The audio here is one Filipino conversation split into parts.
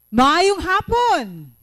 Maayong hapon!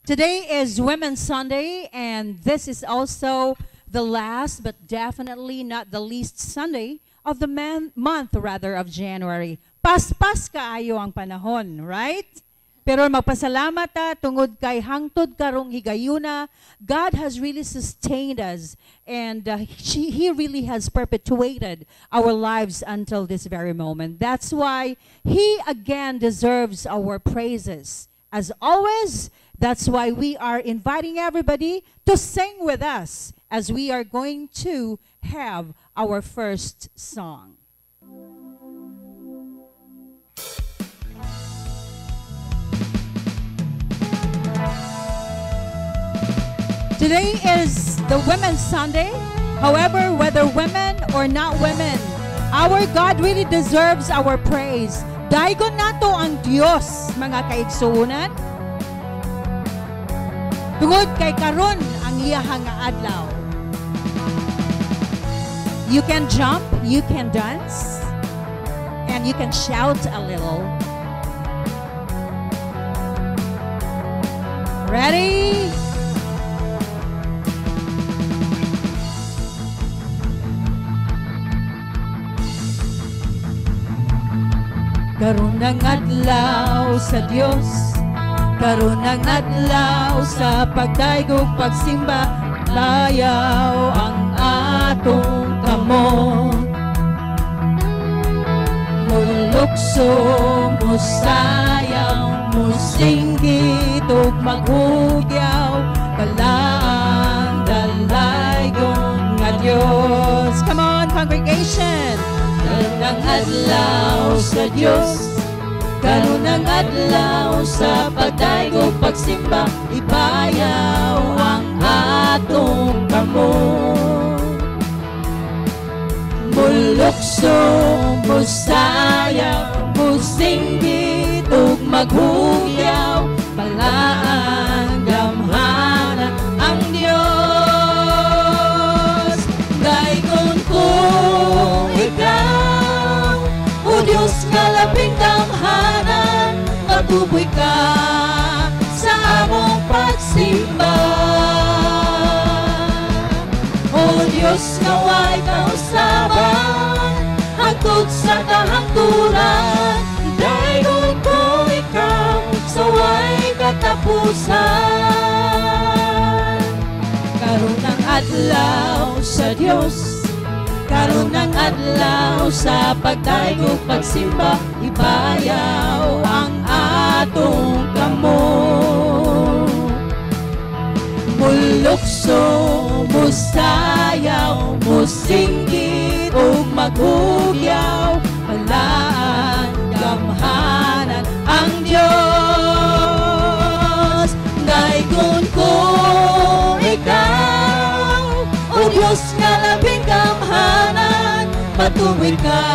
Today is Women's Sunday, and this is also the last but definitely not the least Sunday of the month of January. Paspas kaayo ang panahon, right? Pero magpasalamat ta tungod kay hangtod karong higayuna, God has really sustained us, and He really has perpetuated our lives until this very moment. That's why He again deserves our praises. As always, that's why we are inviting everybody to sing with us as we are going to have our first song. Today is the Women's Sunday. However, whether women or not women, our God really deserves our praise. Daigon nato ang Diyos, mga kaigsuunan. Tungod kay karon ang iyahang adlaw. You can jump, you can dance, and you can shout a little. Ready? Karon ang adlaw sa Dios, karon ang adlaw sa pagdaigog pagsimba, layaw ang atong kamot. Mulukso, musayaw, musinggit ug maghugyaw, kalaang dalaygon nga Dios. Come on, congregation! Karon ang adlaw sa Dios, karon ang adlaw sa pagdaigog pagsimba, ibayaw ang atong kamot. Mulukso, musayaw, musinggit ug maghugyaw, palaan gamhanan ang Dios. Dayon ko ikaw, o Diyos nga labing damhanan, matuboy ka sa among pagsimba. O Diyos nga way kausaban, hangtod sa kahangturan, dayon ko ikaw sa way katapusan. Karon ang adlaw sa Diyos, karon ang adlaw sa pagdaigog pagsimba, ibayaw ang atong kamot. Mulukso, musayaw, musinggit ug maghugyaw, palaan gamhanan ang Dios. Dayon ko ikaw, o Dios nga labing gamhanan, matuloy ka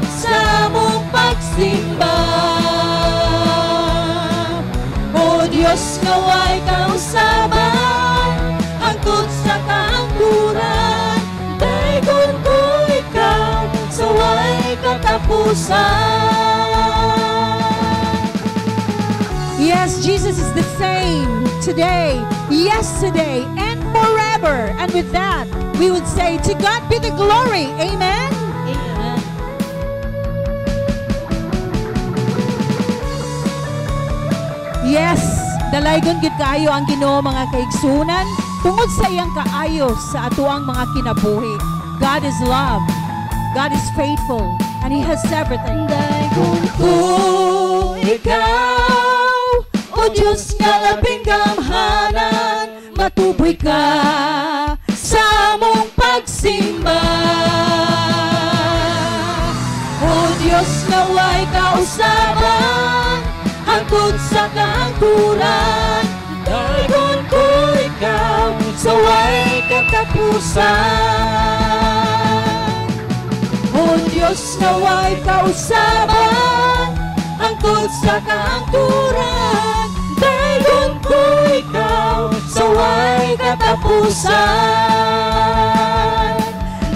sa among pagsimba. O Dios nga way kausaban, hangtod sa kahangturan, dayon ko ikaw sa way katapusan. Yes, Jesus is the same today, yesterday, and forever. And with that, we would say, to God be the glory. Amen? Amen. Yes, dalaygon gid kaayo ang Ginoo, mga kaigsunan, tungod sa iyang kaayos sa atuang mga kinabuhi. God is love. God is faithful. And He has everything. Dayon ko ikaw, o Diyos nga labing gamhanan, matuboy ka sa among pagsimba. O Diyos nga way kausaban, hangtod sa kahangturan, dayon ko ikaw sa way katapusan. O Diyos nga way kausaban, hangtod sa kahangturan, dayon ko ikaw sa way katapusan.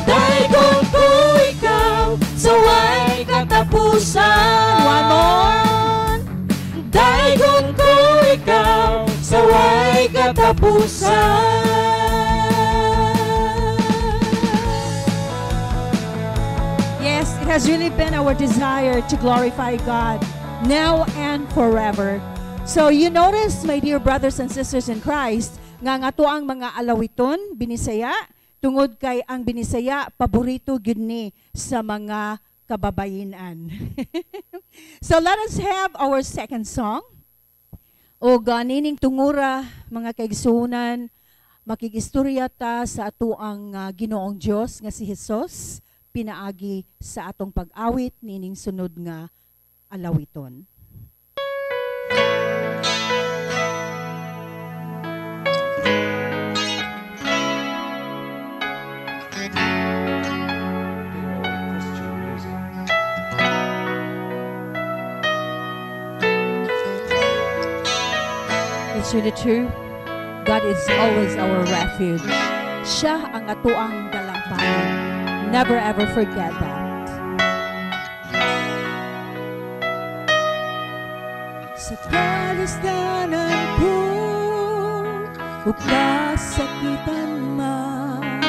Dayon ko ikaw sa way katapusan. One more. Yes, it has really been our desire to glorify God now and forever. So you notice, my dear brothers and sisters in Christ, nga to ang mga alawiton, binisaya, tungod kay ang binisaya, paborito gyud ni sa mga kababayinan. So let us have our second song. O ganining tungura, mga kaigsunan, makigistorya ta sa ato ang Ginoong Dios nga si Jesus, pinaagi sa atong pag-awit nining sunod nga alawiton. It's really true. God is always our refuge. Siya ang atuang dalampagan. Never ever forget that. Sa kalisdanan ko, ug kasakitan man,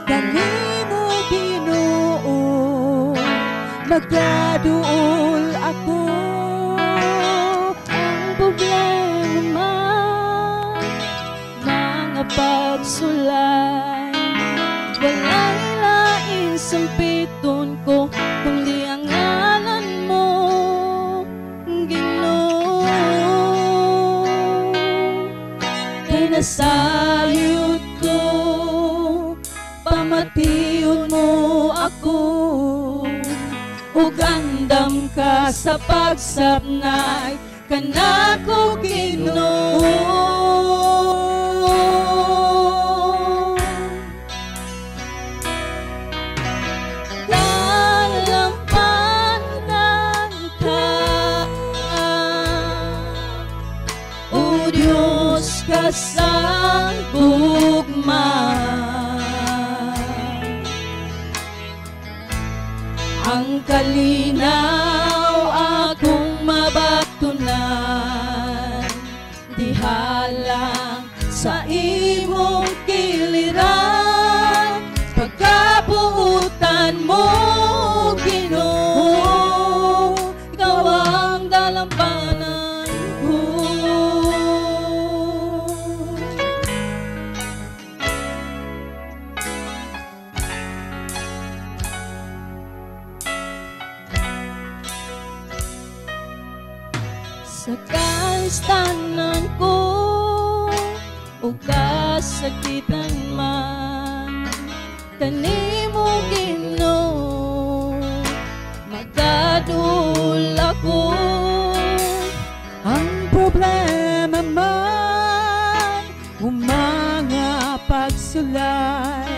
kanimo Ginoo, magaduol ako. Ang problema, mga pagsulay, walay lain sampiton ko, kundi ang ngalan mo, Ginoo. Kay nasayod ko, pamatiyon mo ako, ug andam ka sa pagsapnay, kanako Ginoo. Dalampagan ka, o Diyos kasang gugma. Ang kalinaw akong mabatunan, dihalang sa imong kiliran, pagkabuutan mo Ginoo, ikaw ang dalampanan ko. Sa kalistanan ko, o kasakitan man, kanimo Ginoo, magadul ako. Ang problema man, o mga pagsulay,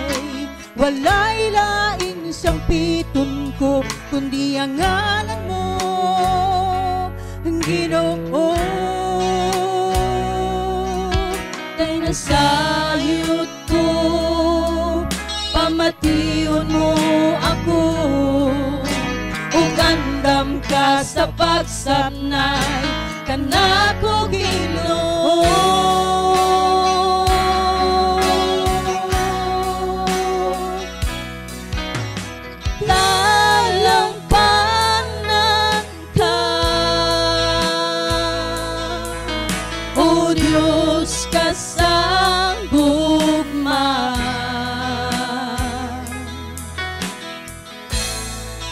walay laing sampiton ko, kundi ang ngalan mo, Ginoo. Kay nasayod ko, pamatiyon mo ako, ug andam ka sa pagsapnay, kanako Ginoo. Diyos kasang gugma,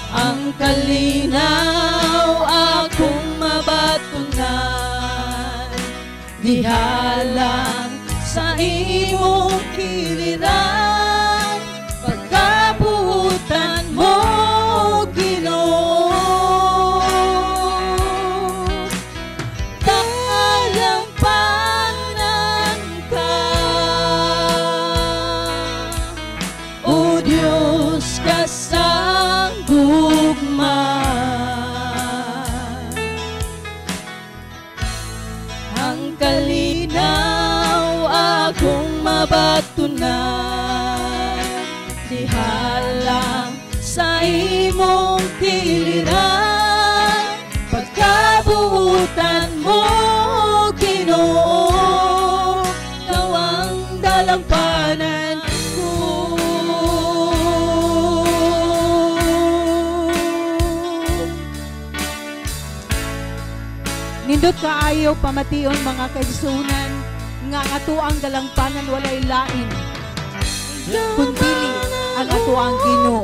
ang kalinaw akong mabatunan, dihalang sa imong kiliran, pagkabuutan mo Ginoo. Kasang gugma, ang kalinaw akong mabatunan, dihalang sa imong kiliran, pagkabuutan mo Ginoo, Nindot kaayo pamation mga kaigsunan nga atuang dalangpanan walay lain kundi ang atuang Ginoo.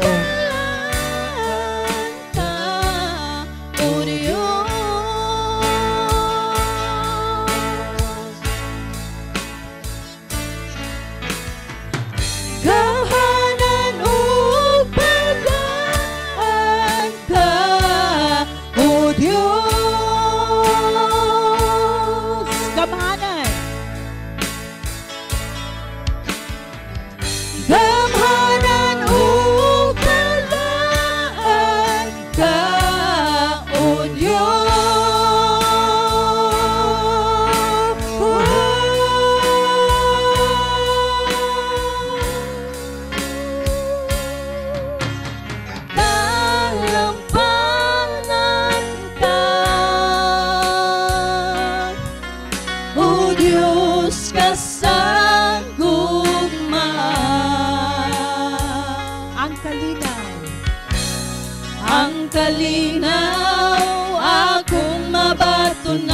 Kalinaw akong mabatunan,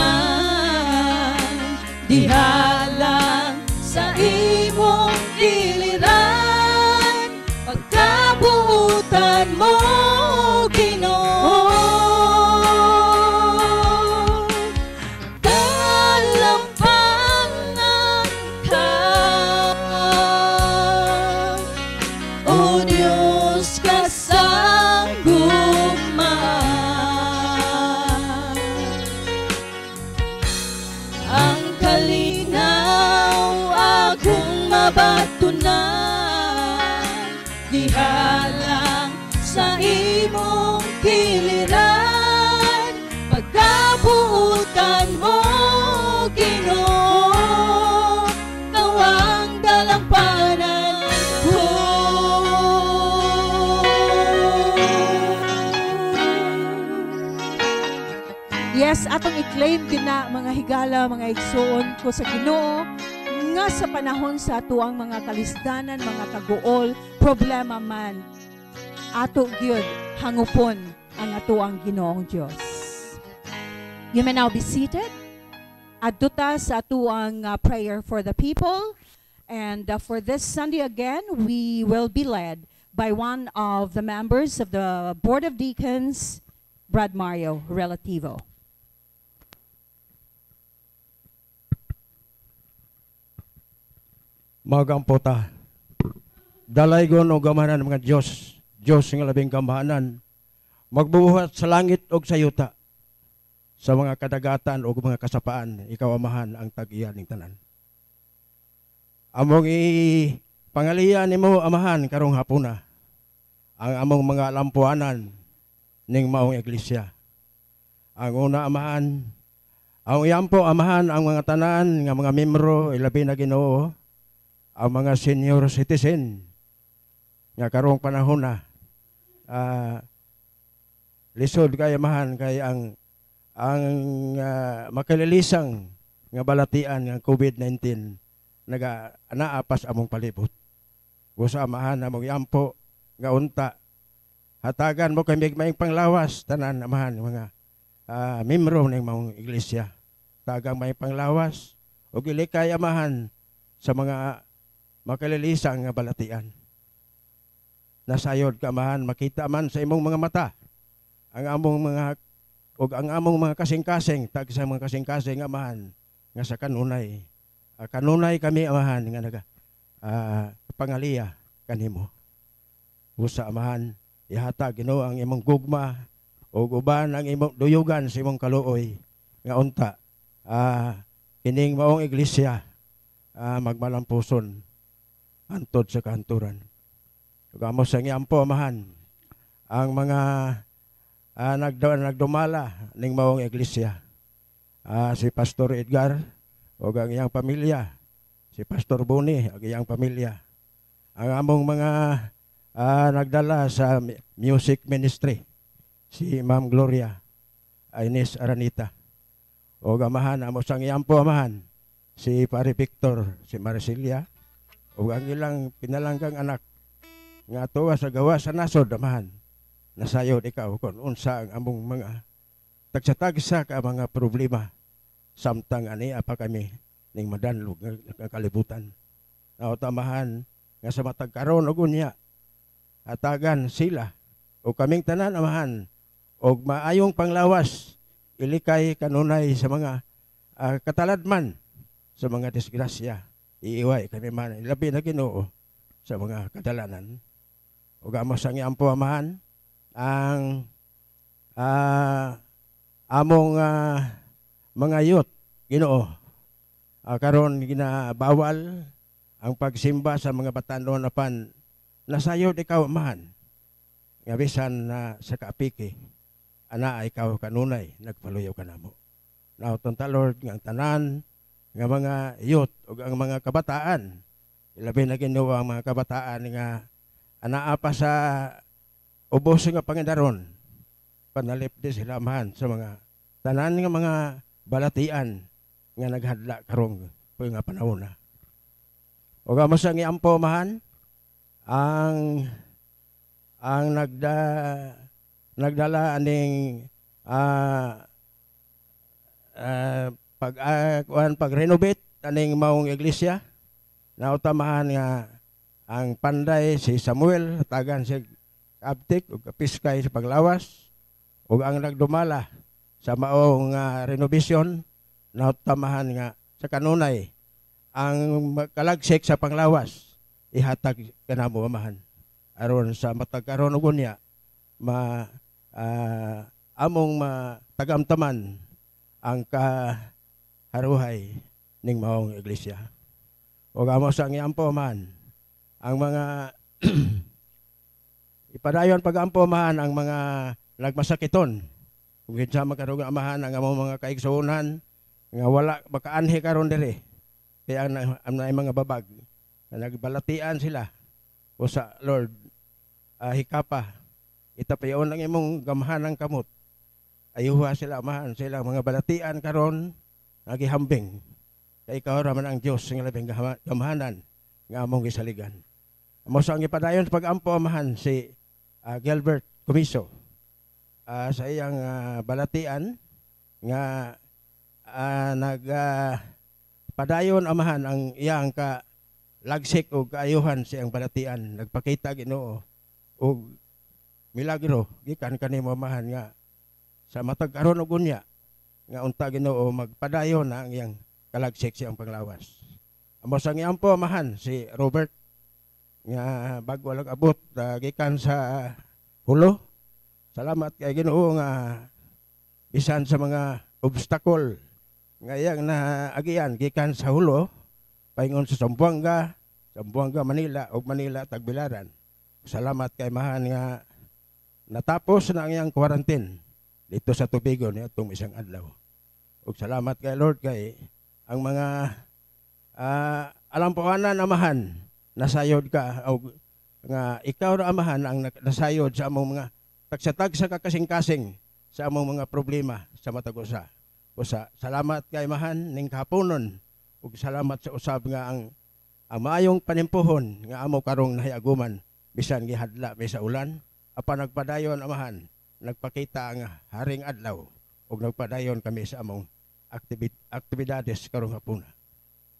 dihalang sa imong giliran, pagkabuutan mo, Ginoo. Talampangan ka, O Diyos kasanggup. Mabatunan, dihalang sa imong giliran, pagkabuutan mo, Ginoo, kawang dalangpanan ko. Yes, atong i-claim din na mga higala, mga igsoon ko sa Ginoo, nga sa panahon sa atuang mga kalisdanan, mga kaguol, problema man, ato gyud hangupon ang atuang Ginoong Dios. You may now be seated. Adto sa atuang prayer for the people. And for this Sunday again, we will be led by one of the members of the Board of Deacons, Brad Mario Relativo. Magampo ta. Dalaygon o gamahanan mga Diyos, Diyos nga labing gamahanan, magbubuhat sa langit o sa yuta, sa mga kadagatan o mga kasapaan, ikaw amahan ang tag-iya ning tanan. Among pangalian nimo amahan karong hapuna, ang among mga lampuanan ning maong iglesia. Ang una amahan, ang iyampo amahan ang mga tanan nga mga membro ilabi na Ginoo, ang mga senior citizen nga karong panahon na lisod kay amahan kay ang makalilisang nga balatian ng COVID-19 naapas among palibot. Gusto amahan among yampo nga unta hatagan mo kay maing panglawas tanan amahan mga membro ng mga iglesia. Tagang may panglawas o gilikay amahan sa mga makalilisang nga balatian. Nasayod ka amahan makita man sa imong mga mata ang among mga kasing-kasing tag sa mga kasing-kasing amahan nga sa kanunay. Kanunay kami amahan nga naga pangaliya kanimo. Usa amahan ihatag Ginoo ang imong gugma o uban ang imong duyugan sa imong kaluoy nga unta kining maong iglesia magmalampuson antod sa kanturan. Ugamo sa ngiyampo amahan ang mga nagdumala ning maong iglesia. Si Pastor Edgar o ang iyang pamilya, si Pastor Boni ang iyang pamilya. Ang among mga nagdala sa music ministry, si Ma'am Gloria Ines Aranita. O amahan amo sang iyampo amahan si Pare Victor, si Maricilia, o ang ilang pinalanggang anak nga tuwa sa gawa sa nasod amahan. Nasayod ikaw kung unsa ang among mga tagsatagsa ka mga problema samtang ani apa kami ning madanlog nga kalibutan. Nautamahan nga sa matag karon og unya hatagan sila o kaming tanan amahan og maayong panglawas ilikay kanunay sa mga kataladman sa mga disgrasya. Iiway kami man labi na Ginoo sa mga kadalanan. Ug amo sang iampo amahan ang among mga youth Ginoo karon ginabawal ang pagsimba sa mga batanon apan nasayod ikaw amahan nga bisan na sa kaapiki ana ikaw kanunay nagpaluyaw kanamo. Nauton ta Lord nga ang tanan nga mga youth ug ang mga kabataan ilabi na Ginoo ang mga kabataan nga anaa pa sa ubos nga pangandaron panalip di sila amahan sa mga tanan nga mga balatian nga naghadla karong nga panahon na. Ug amo sang iampo amahan ang nagdala aning pag-renovate aning maong iglesia. Nautamahan nga ang panday si Samuel tagan si Abtik ug Piskay sa paglawas ug ang nagdumala sa maong renovation nautamahan nga sa kanunay ang kalagsik sa panglawas ihatag kanamo amahan aron sa matag karon ug unya among matagamtaman ang kaharuhay ning maong iglesia. Ug amo sang iampo man ang mga ipadayon pag-ampo man ang mga nagmasakiton ug kinsa makarong amahan ang among mga kaigsuonan nga wala makaanhi karon diri kaya ang mga babag na nagbalatian sila o sa Lord hikapa itapayon ang imong gamhanang kamot ayuha sila amahan sila mga balatian karon nagihambing kay ikaw ra man ang Dios nga labing gamhanan nga among gisaligan. Amo sa ang ipadayon pag-ampo amahan si Gilbert Comiso sa iyang balatian nga padayon amahan ang iyang lagsik o kaayuhan siyang balatian nagpakita Ginoo og milagro gikan kanimo amahan nga sa matag karon og unya nga unta Ginoo magpadayon na ang iyang kalagsik siyang panglawas. Amo sang iampo amahan si Robert nga bago lang abot gikan sa Hulo. Salamat kay Ginoo nga bisan sa mga obstacle nga iyang naagian gikan sa Hulo paingon sa Zamboanga Manila ug Manila Tagbilaran. Salamat kay mahan nga natapos na ang iyang quarantine dito sa Tubigon niadtong isang adlaw. Ug salamat kay Lord kay ang mga alampuanan amahan nasayod ka og nga ikaw ra amahan ang nasayod sa among mga tagsatag sa kakasing-kasing sa among mga problema sa matag usa. Salamat kay mahan ning kahaponon ug salamat sa usab nga ang maayong panimpuhon nga amo karong nahiaguman bisan gihadla may sa ulan apan nagpadayon amahan nagpakita ang haring adlaw ug nagpadayon kami sa among aktibidades karong hapuna.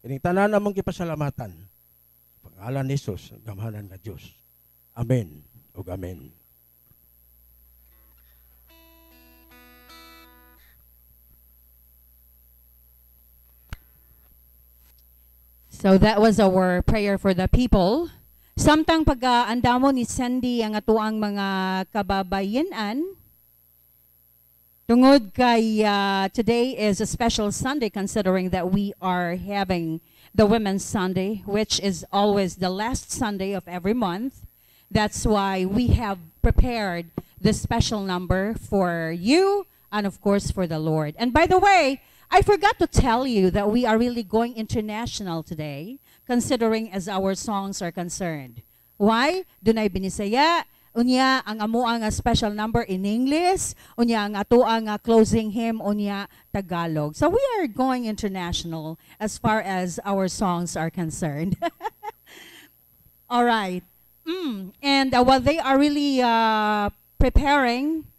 Ining tanan among gipasalamatan pangalan ni Jesus gamhanan nga Dios. Amen ug amen. So that was our prayer for the people. Samtang pag-andamo ni Sandy ang atuang mga kababayenan, tungod kay today is a special Sunday considering that we are having the Women's Sunday, which is always the last Sunday of every month. That's why we have prepared this special number for you and of course for the Lord. And by the way, I forgot to tell you that we are really going international today, considering as our songs are concerned. Why? Dunay binisaya, unya ang amuang special number in English, unya ang atuang closing hymn, unya Tagalog. So we are going international as far as our songs are concerned. All right. And while they are really preparing,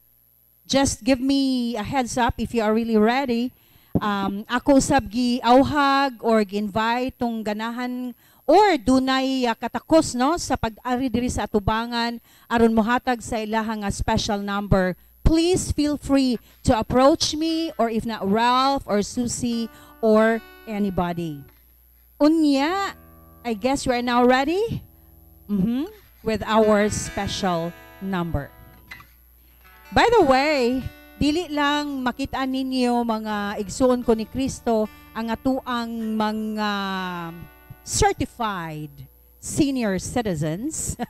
just give me a heads up if you are really ready. ako usab gi awhag or gi-invite tong ganahan or dunay katakos no sa pag-ari diri sa atubangan aron mohatag sa ilahang nga special number. Please feel free to approach me or if not Ralph or Susie or anybody. Unya, I guess you are now ready with our special number. By the way, dili lang makita ninyo mga igsuon ko ni Kristo ang atuang mga certified senior citizens.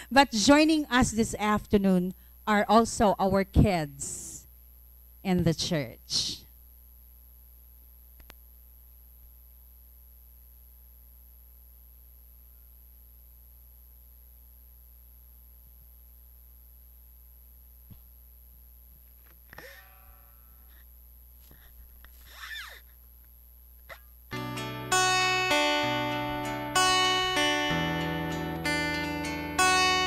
But joining us this afternoon are also our kids in the church.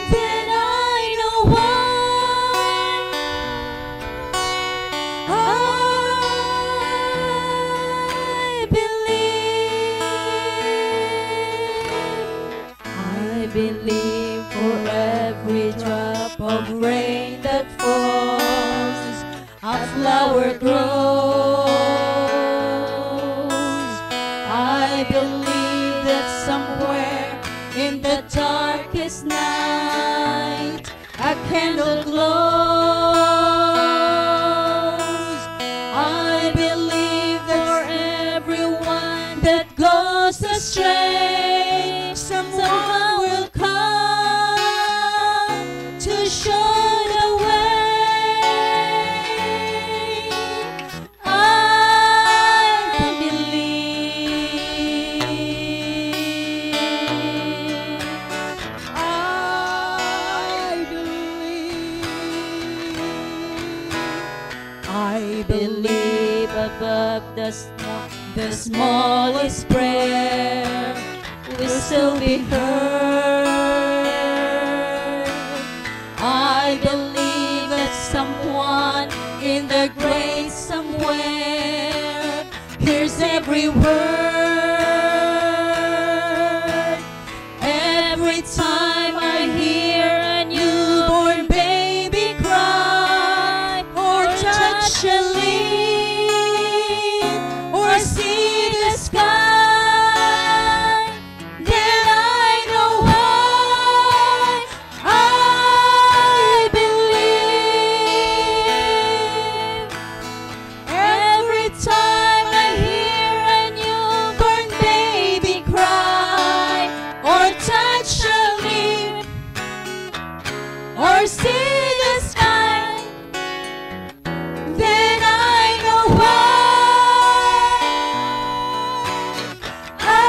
Then I know why I believe for every drop of rain that falls, a flower grows. I believe that somewhere in the darkest night a candle glows. I believe that for everyone that goes astray, someone will come to show the way. I believe. I believe above the smallest prayer will still be heard. I believe that someone in the grave somewhere hears every word. Every time I hear a newborn baby cry, or touch a leaf, or see the sky, then I know why I believe. Every time I hear a newborn baby cry, or touch a leaf, or see the sky, then I know why I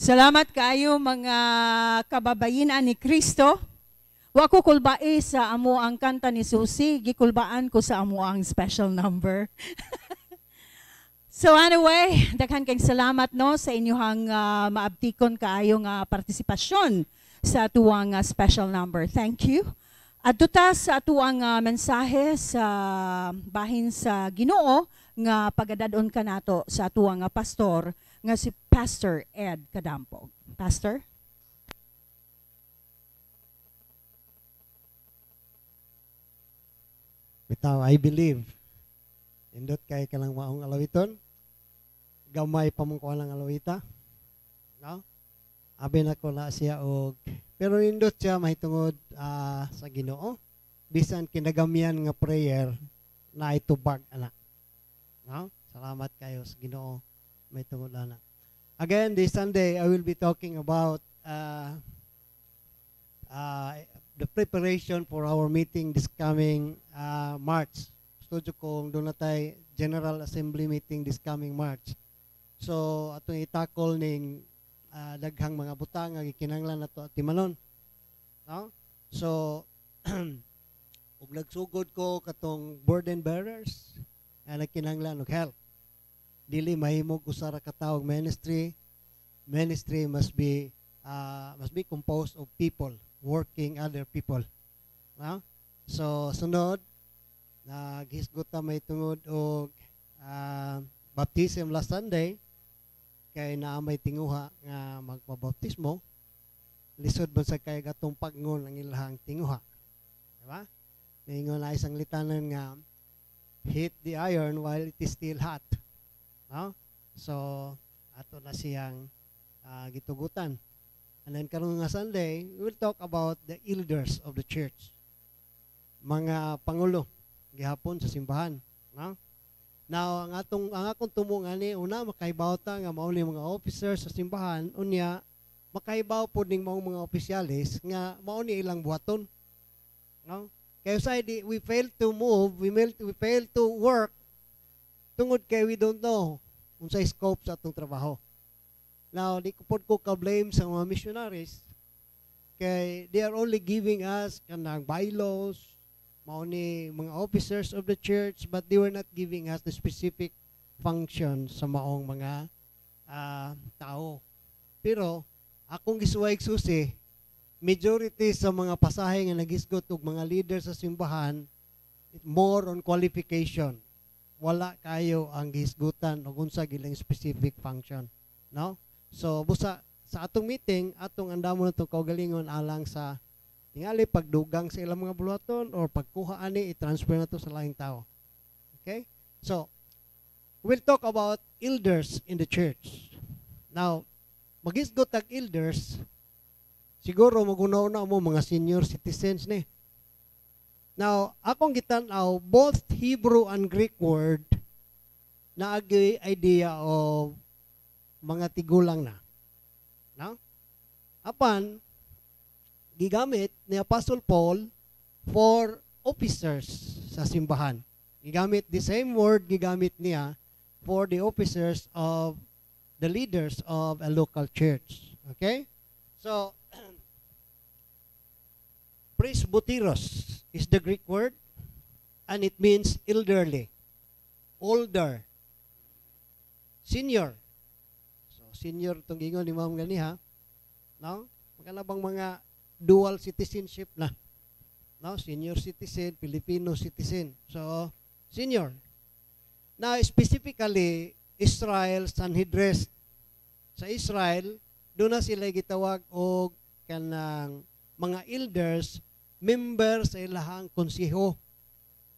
Salamat kayo mga kababayinan ni Kristo. Wa ko kulbae sa amo ang kanta ni Susie, gikulbaan ko sa amo ang special number. So anyway, daghan kayong salamat no sa inyong maabtikon kaayo nga partisipasyon sa atuang special number. Thank you. Adto sa atuang mensahe sa bahin sa Ginoo nga pagadadon kanato sa atuang pastor nga si Pastor Ed Cadampog. Pastor? Bitaw, I believe. Indot kay kalang maong alawiton. Gamay pa mong kuha ng alawita. No? Abi na ko na siya og pero indot siya mahitungod sa Ginoo. Bisan kinagamian nga prayer na itubag ana. No? Salamat kayo sa Ginoo. Mahitungod ana. Again, this Sunday I will be talking about the preparation for our meeting this coming March. Studio kong doon na tayo General Assembly meeting this coming March. So, atong itakol ning daghang mga butang nga gikinahanglan nato at timanon. No? So, ug nagsugod ko katong burden bearers nga nagkinahanglan og help. Dili mahimog usara ka tawo og ministry. Ministry must be composed of people working other people. No? So, sunod naghisgot ta may tungod og baptism last Sunday kay naa may tinguha nga magpabaptismo. Lisod ba sa kay gatong pagngon ang ilahang tinguha. Diba? Ningon na isang litanan nga hit the iron while it is still hot. No? So, ato na siyang gitugutan. And then karong nga Sunday, we will talk about the elders of the church. Mga pangulo gihapon sa simbahan, no? Now, ang akong tumo nga ni una makahibaw ta nga mao ni mga officers sa simbahan unya makahibaw pod ning mga opisyalis nga mao ni ilang buhaton. No? Kaya sa we fail to move, we fail to work tungod kay we don't know unsay scope sa atong trabaho. Now, di ko pod ko ka-blame sa mga missionaries kay they are only giving us kanang bylaws, mao ni mga officers of the church, but they were not giving us the specific function sa maong mga tao. Pero, akong gisuway susi, majority sa mga pasahe nga nagisgot og mga leaders sa simbahan, more on qualification. Wala kayo ang gihisgutan og unsa gilang specific function. No? So, busa sa atong meeting, atong andamon natong kaugalingon alang sa tingali pagdugang sa ilang mga buluhaton or pagkuha ani i-transfer na to sa laing tao. Okay? So, we'll talk about elders in the church. Now, magisgot tag elders, siguro magunaw-na mo mga senior citizens ni. Now, akong gitan-aw, both Hebrew and Greek word na agi idea of mga tigulang na. No? Apan, gigamit ni Apostle Paul for officers sa simbahan. Gigamit the same word gigamit niya for the officers of the leaders of a local church. Okay? So, presbyteros is the Greek word and it means elderly, older, senior. So, senior itong gingon ni Ma'am gani ha. No? Magkalabang mga dual citizenship na. No? Senior citizen, Filipino citizen. So, senior. Now, specifically, Israel, Sanhedrin. Sa Israel, doon na sila gitawag og kanang mga elders, member sa ilahang konseho.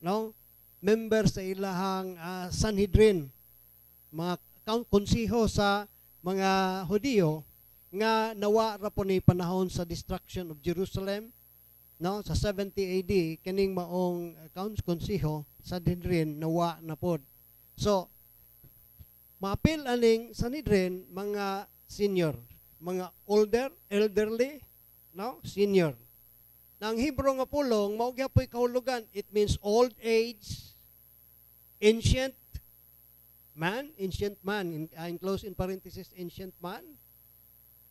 No? Member sa ilahang Sanhedrin. Mga konseho sa mga Hudiyo nga nawa ra po ni panahon sa destruction of Jerusalem, no, sa 70 AD kining maong konseho sa Sanhedrin nawa na pod. So maapil aning Sanhedrin mga senior, mga elderly, no, senior. Nang Hebrew nga pulong mao gyapon kahulugan, it means old age, ancient man, enclosed in parenthesis, ancient man,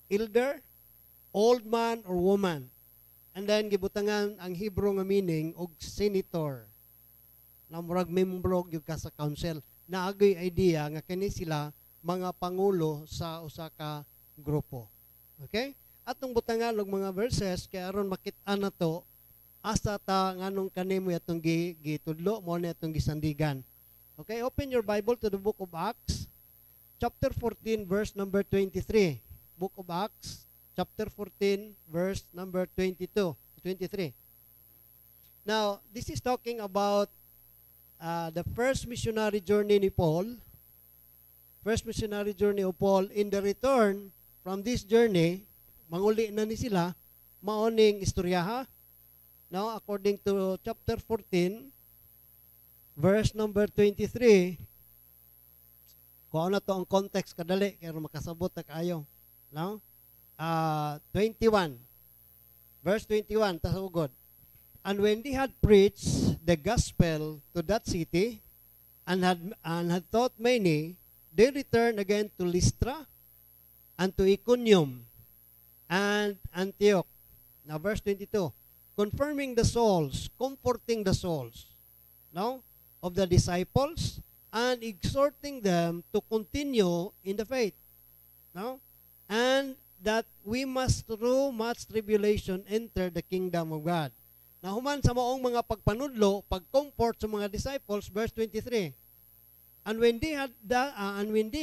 elder, old man or woman. And then gibutangan ang Hebrew nga meaning og senator. Na murag membro gyud ka sa council. Naagay idea nga kini sila mga pangulo sa usa ka grupo. Okay? Atong butangan og mga verses kay aron makit-an nato asa ta nganong kanimo atong gitudlo mo ni atong gisandigan. Okay, open your Bible to the book of Acts, chapter 14, verse number 23. Book of Acts, chapter 14, verse number 23. Now, this is talking about the first missionary journey ni Paul. First missionary journey of Paul. In the return from this journey, manguli na ni sila, maoning istoryaha. Now, according to chapter 14, verse number 23, kung ano to ang context kadali, kaya makasabot na kayo. No? 21. Verse 21, tasugod. And when they had preached the gospel to that city, and had taught many, they returned again to Lystra, and to Iconium, and Antioch. Now, verse 22, confirming the souls, comforting the souls, no, of the disciples, and exhorting them to continue in the faith, no, and that we must through much tribulation enter the kingdom of God. Now, human sa maong mga pagpanudlo, pag-comfort sa mga disciples, verse 23. And when they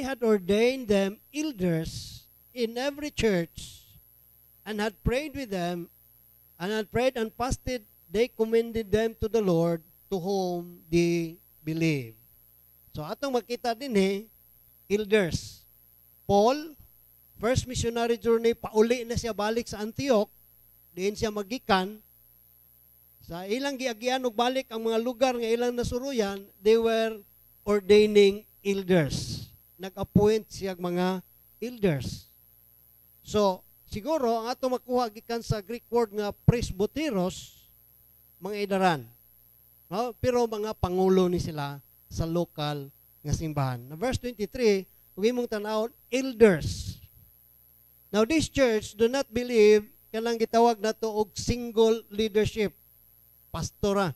had ordained them elders in every church, and had prayed with them, and had prayed and fasted, they commended them to the Lord, to whom they believe. So, atong makita din elders. Paul, first missionary journey, pauli na siya balik sa Antioch, diin siya magikan. Sa ilang giagian og balik ang mga lugar nga ilang nasuruyan, they were ordaining elders. Nag-appoint siya mga elders. So, siguro, ang ato makuha gikan sa Greek word nga presbyteros, mga idaran. No? Pero mga pangulo ni sila sa local nga simbahan. Na verse 23, huwag mong tanawon, elders. Now, this church do not believe kanang gitawag na to og single leadership. Pastora.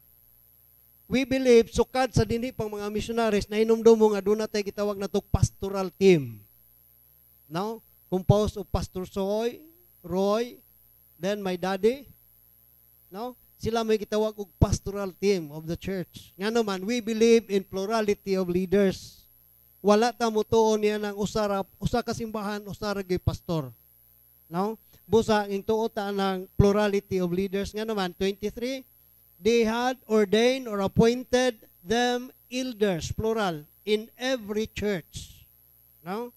We believe, sukad sa dinhi pang mga missionaries, na inumdumo nga doon natin gitawag na to pastoral team. No? Composed of Pastor Roy, then my daddy. No? Sila may gitawag og pastoral team of the church. Nga naman, we believe in plurality of leaders. Wala ta mo tuon niya ng usa ka simbahan, usa ra gyud pastor. No? Busa ing tuo ta ng plurality of leaders. Nga naman, 23, they had ordained or appointed them elders, plural, in every church. No?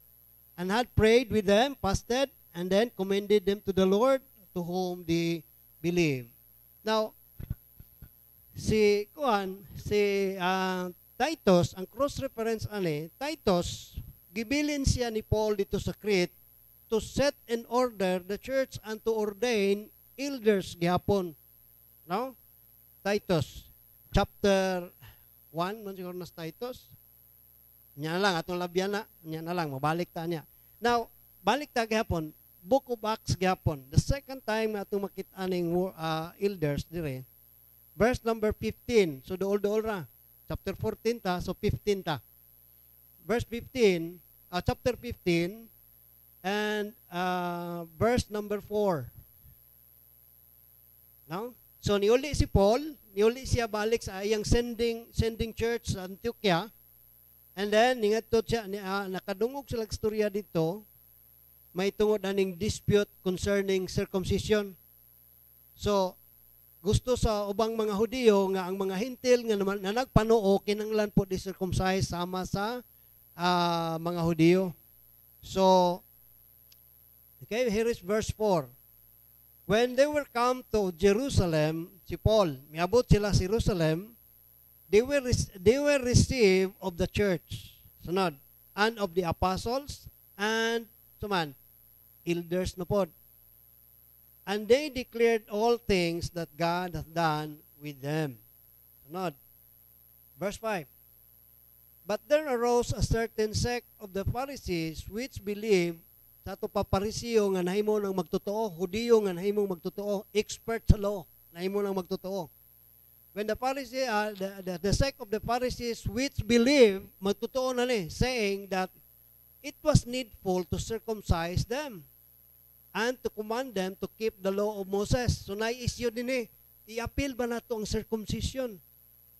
And had prayed with them, fasted, and then commended them to the Lord, to whom they believe. Now, si Titus, ang cross-reference Titus, gibilin siya ni Paul dito sa Crete to set in order the church and to ordain elders gihapon. No? Titus, chapter 1, man siguro na Titus. Nya lang, atong labyan na. Nya na lang, mabalik ta niya. Now, balik ta gihapon, Book of Acts gihapon. The second time na atong makita ning elders dire. Verse number 15. So, dool ra. Chapter 14 ta, so 15 ta. Verse 15, chapter 15, and verse number 4. No? So, niuli si Paul, niuli siya balik sa iyang sending church sa Antioquia. And then, ningadto siya, nakadungog sila istorya dito, may tungod aning dispute concerning circumcision. So, gusto sa ubang mga Hudiyo nga ang mga hintil nga naman na nagpanuo kinanglan po di-circumcise sama sa mga Hudiyo. So, okay, here is verse 4. When they were come to Jerusalem, si Paul, miabot sila sa Jerusalem, they were received of the church, sunod, and of the apostles, and suman, elders na pod. And they declared all things that God hath done with them. Sunod, verse 5. But there arose a certain sect of the Pharisees which believed, sa ito pa Pariseo nga nahimo ng magtotoo, Hudiyo nga nahimong magtotoo, expert sa law, nahimo ng magtotoo. When the Pharisees, the sect of the Pharisees which believe, magtotoo na ni, saying that it was needful to circumcise them and to command them to keep the law of Moses. So na-issue din i-appeal ba na ito ang circumcision?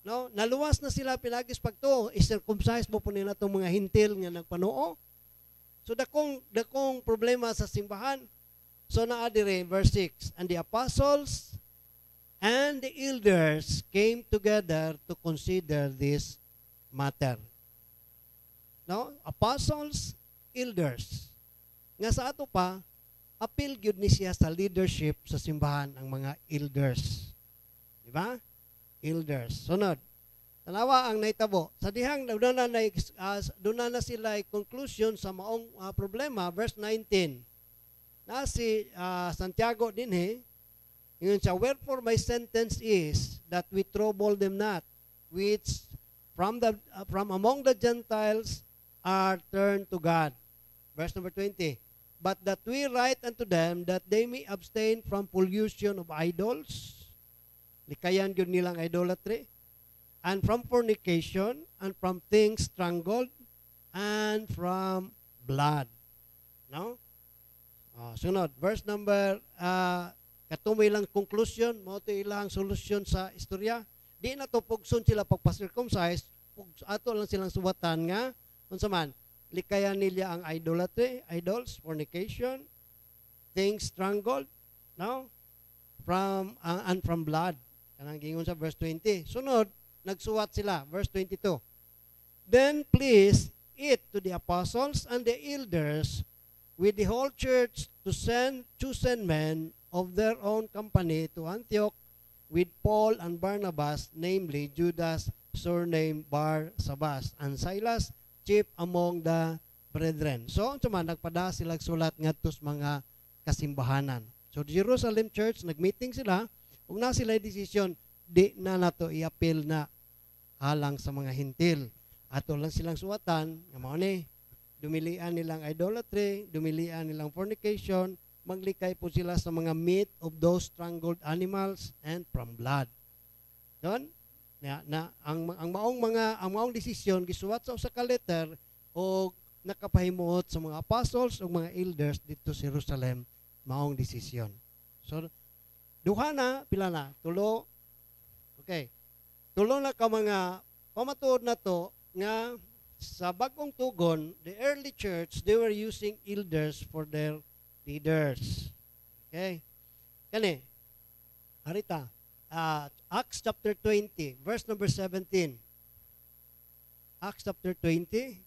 No? Naluwas na sila pinagis pagto, i-circumcise mo po nila itong mga hintil nga nagpanoo. So dakong problema sa simbahan. So naadire, verse 6, and the apostles and the elders came together to consider this matter. No? Apostles, elders. Nga sa ato pa, appeal gyud ni siya sa leadership sa simbahan ang mga elders. Di ba? Elders. Sunod. Tanawa ang naitabo. Sa dihang doon na sila conclusion sa maong problema, verse 19. Na si Santiago din ingon siya, wherefore my sentence is that we trouble them not, which from among the Gentiles are turned to God. Verse number 20. But that we write unto them that they may abstain from pollution of idols, likayan yun nilang idolatry, and from fornication, and from things strangled, and from blood. No? Sunod, verse number, katumoy lang conclusion, mo ito ilang solusyon sa istorya. Di na to pugson sila pagpa-circumcise, ato lang silang subatan nga, unsa man, likayan nila ang idolatry, idols, fornication, things strangled, no? And from blood. Kanang gingon sa verse 20. Sunod, nagsuwat sila, verse 22. Then please it to the apostles and the elders with the whole church to send chosen men of their own company to Antioch with Paul and Barnabas, namely Judas, surnamed Barsabas, and Silas, chief among the brethren. So, nagpada sila sulat ngadto sa mga kasimbahanan. So, Jerusalem Church, nagmeeting sila, ug na sila desisyon, di na nato i-appeal na halang sa mga hintil. Ato lang silang suwatan, nga mao ni, dumilian nilang idolatry, dumilian nilang fornication, maglikay po sila sa mga meat of those strangled animals and from blood. Don? Ang maong desisyon gisuwat sa usa ka letter o nakapahimuot sa mga apostles o mga elders dito sa Jerusalem, maong desisyon. So duha na pila na tulo. Okay. Tulo na ka mga pamatuod na to nga sa bagong tugon, the early church, they were using elders for their leaders. Okay? Kani harita Acts chapter 20, verse number 17. Acts chapter 20.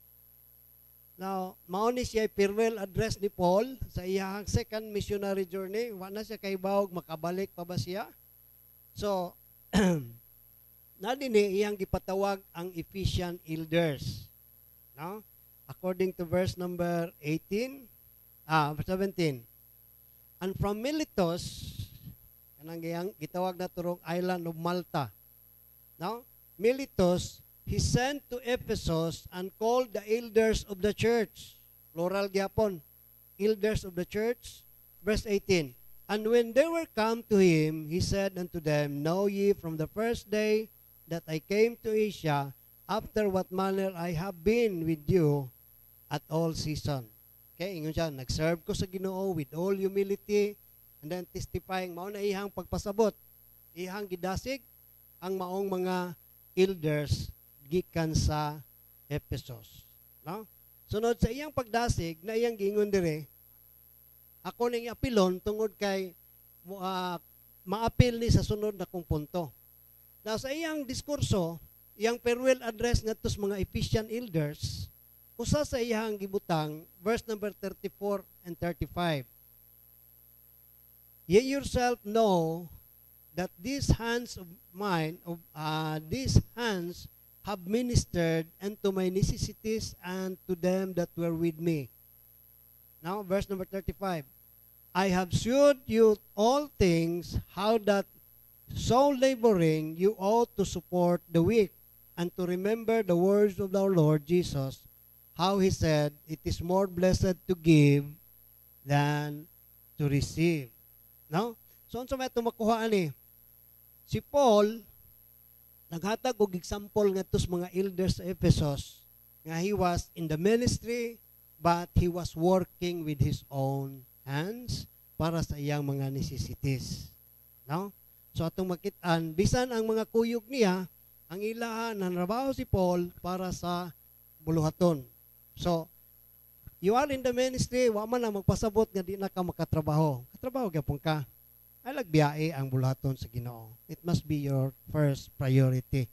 Now, mauni siya farewell address ni Paul sa iyang second missionary journey. Wala siya kay bawog, makabalik pa ba siya? So, nadini iyang gipatawag ang Ephesian elders. No? According to verse number 18, verse 17. And from Miletus, kanang gitawag na turong island of Malta. Now, Miletus, he sent to Ephesus and called the elders of the church. Plural gyapon. Elders of the church. Verse 18. And when they were come to him, he said unto them, Know ye from the first day that I came to Asia, after what manner I have been with you at all season. Okay, ingon siya, nag-serve ko sa Ginoo with all humility, and then testifying, mao na ihang pagpasabot, ihang gidasig ang maong mga elders gikan sa Ephesus. No? Sunod sa iyang pagdasig, na iyang gingon dire, ako ning apilon tungod kay maapil ni sa sunod na kong punto. Now, sa iyang diskurso, iyang farewell address ngadto sa mga Ephesian elders, usa sa iyang gibutang, verse number 34 and 35. Ye yourself know that these hands of mine, these hands have ministered unto my necessities and to them that were with me. Now, verse number 35. I have shewed you all things, how that so laboring you ought to support the weak, and to remember the words of our Lord Jesus, how he said, it is more blessed to give than to receive. No? So, unsa may tumakuha ani? Si Paul, naghatag og example ngadto sa mga elders sa Ephesus, nga he was in the ministry, but he was working with his own hands para sa iyang mga necessities. No? So, atong makit-an, bisan ang mga kuyog niya, ang ilahan, nanrabaho si Paul para sa buluhaton. So, you are in the ministry, wa man na magpasabot nga di na ka makatrabaho. Katrabaho gyapon ka. Ay lagbiyae ang bulaton sa Ginoo. It must be your first priority.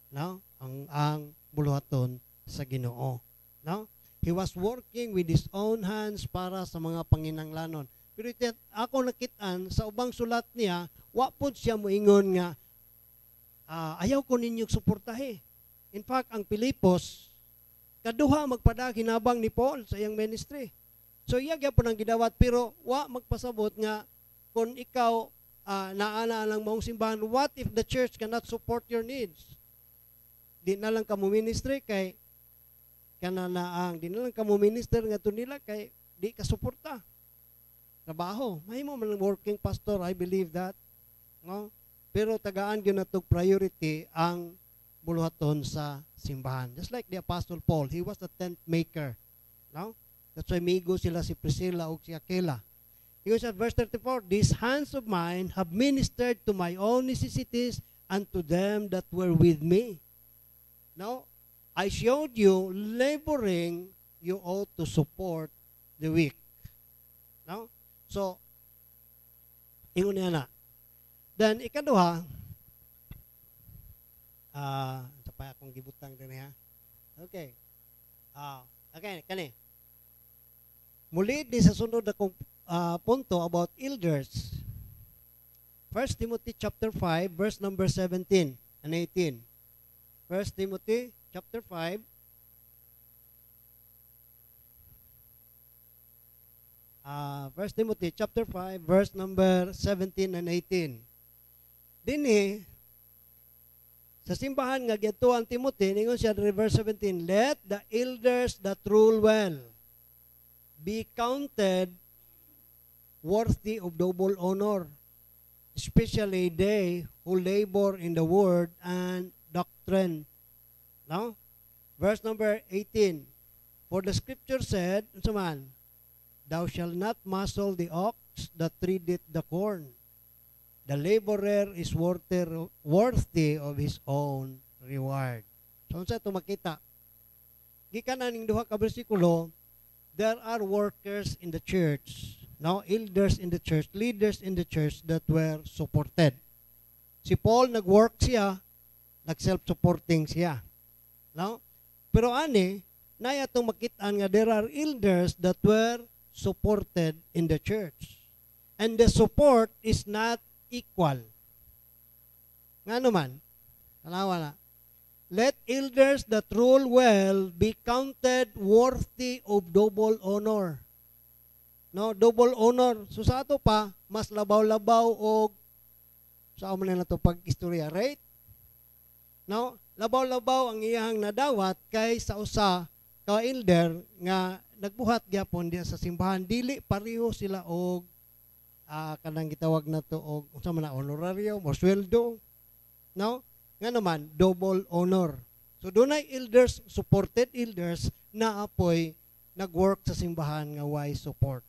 No? Ang buluhaton sa Ginoo. No? He was working with his own hands para sa mga panginanglanon. Pero ako nakit-an sa ubang sulat niya, wa pod siya moingon nga ayaw ko ninyong suportahe. In fact, ang Pilipos kaduha magpadag hinabang ni Paul sa iyang ministry. So iya gyapon ang gidawat, pero wa magpasabot nga kung ikaw naana lang maong simbahan, what if the church cannot support your needs? Di na lang kamo ministry kay kananaang, di na lang kamo minister nga to nila kay di ka suporta. Trabaho, may mo man working pastor, I believe that. No? Pero tagaan gyud natog priority ang buluhaton sa simbahan. Just like the Apostle Paul, he was the tent maker. No? That's why migo sila si Priscilla o si Aquila. He goes at verse 34, "These hands of mine have ministered to my own necessities and to them that were with me." Now, I showed you laboring, you ought to support the weak. No? So, ingon niya na. Then, ikaduha, sa pa akong gibutang din ha. Okay. Okay, kani. Muli din sa sunod akong punto about elders. 1 Timothy chapter 5 verse number 17 and 18. 1 Timothy chapter 5 1 Timothy chapter 5 verse number 17 and 18. Dinhi sa simbahan nga gituan Timothy ningon siya verse 17, "Let the elders that rule well be counted worthy of double honor, especially they who labor in the word and doctrine." No? Verse number 18. "For the scripture said, man, thou shalt not muzzle the ox that treadeth the corn. The laborer is worthy of his own reward." So, sa ito makita, gikan na ning duha ka bersikulo, there are workers in the church, no, elders in the church, leaders in the church that were supported. Si Paul nag-work siya, nag-self-supporting siya. No? Pero ani, naya itong makitaan nga there are elders that were supported in the church. And the support is not equal. Nga naman, kalawa na, "Let elders that rule well be counted worthy of double honor." No, double honor. So sa ato pa, mas labaw-labaw o sa amin na ito pag-istorya, right? No, labaw-labaw ang iyang nadawat kay sa usa ka elder nga nagbuhat gyapon diya sa simbahan. Dili pareho sila og kanang gitawag na to og unsa man na honorarium o sweldo. No? Nga naman, double honor. So, dunay elders, supported elders, na apoy nag-work sa simbahan nga why support.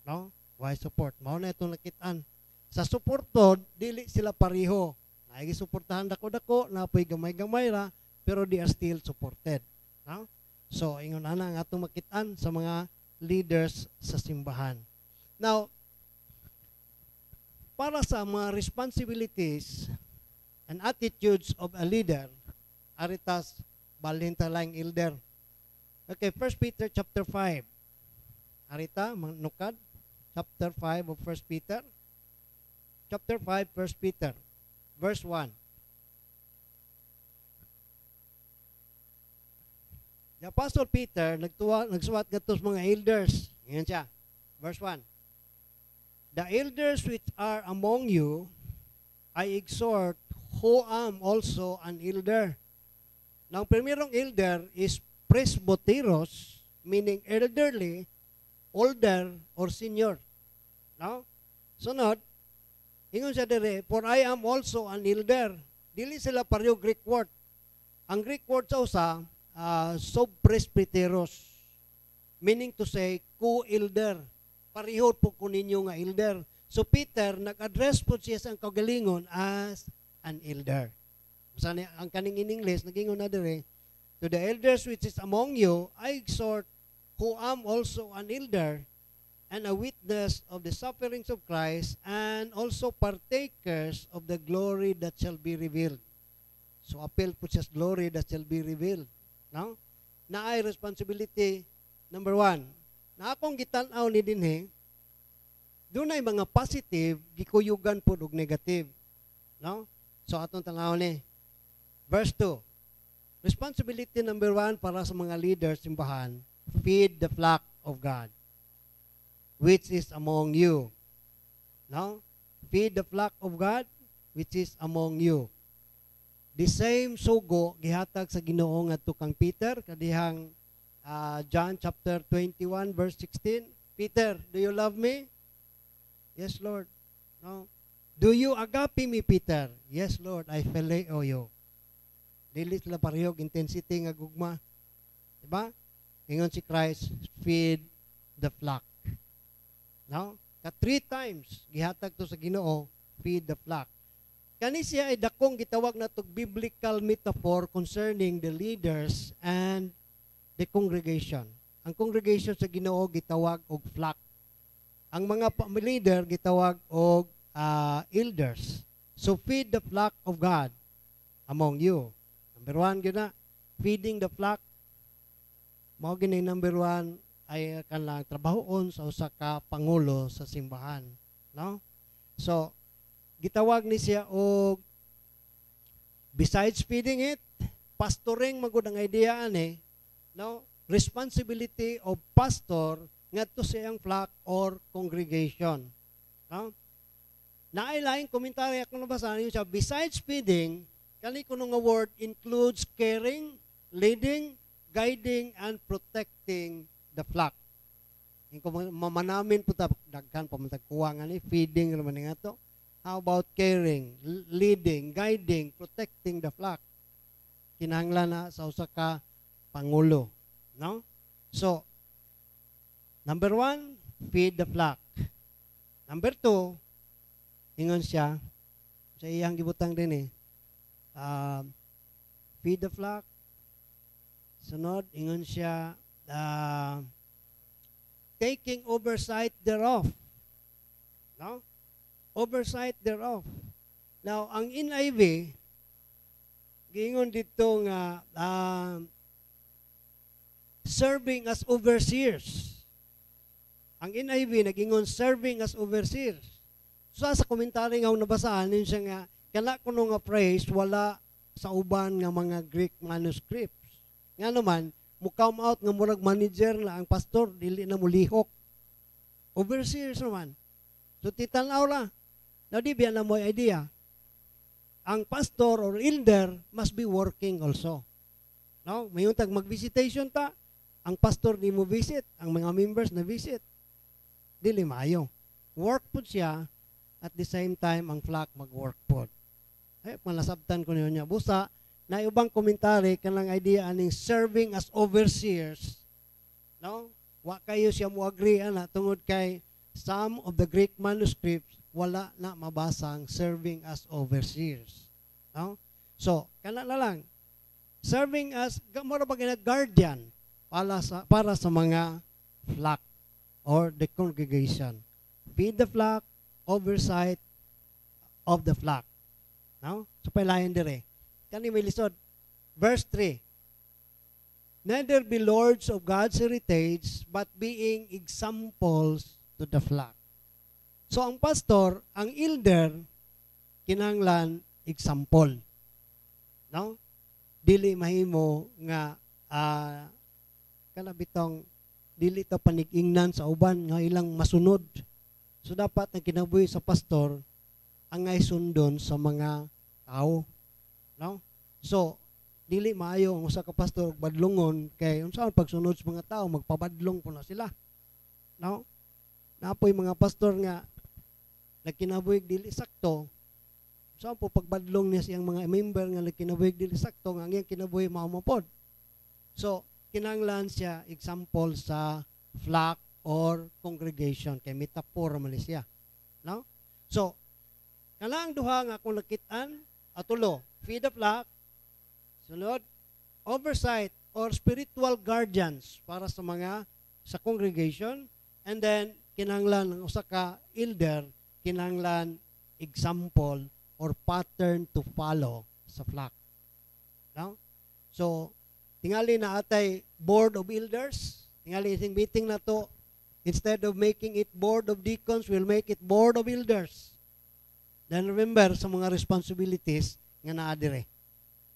No? Why support. Mao na itong nakitaan. Sa supportod, dili sila pareho. Naigi-suportahan dako-dako, na apoy gamay-gamay ra, pero they are still supported. No? So, ingon na ang atong makitaan sa mga leaders sa simbahan. Now, para sa mga responsibilities and attitudes of a leader, aritas balinta lang elder. Okay, 1 Peter chapter 5. Arita, manukad, chapter 5 of 1 Peter. Chapter 5, 1 Peter, verse 1. The Apostle Peter, nagsuwat gatos mga elders. Ngayon siya, verse 1. "The elders which are among you, I exhort, who am also an elder." Now, primerong elder is presbyteros, meaning elderly, older, or senior. No? Sunod, ingon siya dire, "For I am also an elder." Dili sila pareho Greek word. Ang Greek word sa usa, subpresbyteros, meaning to say, co-elder. Pareho po ko ninyo nga elder. So Peter, nag-address po siya sa kagalingon as an elder. Sana ang kaning in English, nagingon na dire, "To the elders which is among you, I exhort, who am also an elder, and a witness of the sufferings of Christ, and also partakers of the glory that shall be revealed." So appeal po siya sa glory that shall be revealed. No? Na ay responsibility, number 1. Na akong gitanaw ni dinhi, doon ay mga positive, gikuyugan po og negative. No? So atong tanaw ni. Verse 2. Responsibility number 1 para sa mga leaders simbahan, feed the flock of God. which is among you. No? Feed the flock of God, which is among you. The same sugo gihatag sa Ginoo ngadto kang Peter kadihang John chapter 21 verse 16. Peter, do you love me? Yes, Lord. No. Do you agape me, Peter? Yes, Lord, I phileo you. Dili sila parehog intensity nga gugma. Diba? Ingon si Christ, feed the flock. No? 3 times gihatag to sa Ginoo, feed the flock. Kani siya ay dakong gitawag na to biblical metaphor concerning the leaders and the congregation. Ang congregation sa Ginoo gitawag og flock. Ang mga leader gitawag og elders. So feed the flock of God among you. Number 1 gyud na, feeding the flock. Mao gini number 1 ay kanang trabahoon sa usa ka pangulo sa simbahan, no? So gitawag ni siya og besides feeding it, pastoring magud ang idea ani, no? Responsibility of pastor ngadto sa iyang flock or congregation, no? Naay laing komentaryo ako nabasa niyo siya, besides feeding, kani kuno nga word includes caring, leading, guiding and protecting the flock. Kung mamanamin po daghan pa man kuha nga ni feeding naman nga to. How about caring, leading, guiding, protecting the flock? Kinahanglan na sa usa ka pangulo, no? So, number 1, feed the flock. Number 2, ingon siya sa iyang gibutang din feed the flock. Sunod, ingon siya taking oversight thereof. No? Oversight thereof. Now, ang NIV, giingon dito nga serving as overseers. Ang NIV nagingon serving as overseers. So sa komentary nga nabasaan din siya nga kana kuno nga phrase wala sa uban nga mga Greek manuscripts. Nga naman mo come out nga murag manager na ang pastor dili na mulihok. Overseers naman. So titanaw ra. Now di biya na mo idea. Ang pastor or elder must be working also. No, mayong tag mag-visitation ta, ang pastor di mo visit, ang mga members na visit. Dili maayo. Work po siya at the same time ang flock mag-work po. Ay malasabtan ko niyo niya. Busa na ubang komentary kanang idea aning serving as overseers. No? Wa kayo siya mo agree ana tungod kay some of the Greek manuscripts wala na mabasang serving as overseers. No? So, kana na lang. Serving as mura ba guardian para sa mga flock or the congregation. Feed the flock, oversight of the flock. No? So, pailayan dire. Kani may lisod. Verse 3. Neither be lords of God's heritage, but being examples to the flock. So, ang pastor, ang elder, kinahanglan example. No? Dili mahimo nga kanabitong dili ta panig-ingnan sa uban nga ilang masunod. So dapat ang kinabuhi sa pastor ang ngay sundon sa mga tao. No? So dili maayo ang usa ka pastor og badlongon kay unsa ang pagsunod sa mga tao magpabadlong po na sila. No? Napoy mga pastor nga nagkinabuhi dili sakto. So po pagbadlong niya siyang mga member nga nagkinabuhi dili sakto nga ang kinabuhi mao mo pod. So kinahanglan siya example sa flock or congregation kay metaphor man siya. No? So kanang duha nga akong nakit-an atulo, feed the flock, sunod oversight or spiritual guardians para sa mga sa congregation, and then kinahanglan ng usa ka elder kinahanglan example or pattern to follow sa flock. No? So, tingali na atay board of elders. Tingali isang meeting na to, instead of making it board of deacons, we'll make it board of elders. Then remember sa mga responsibilities nga naa dire.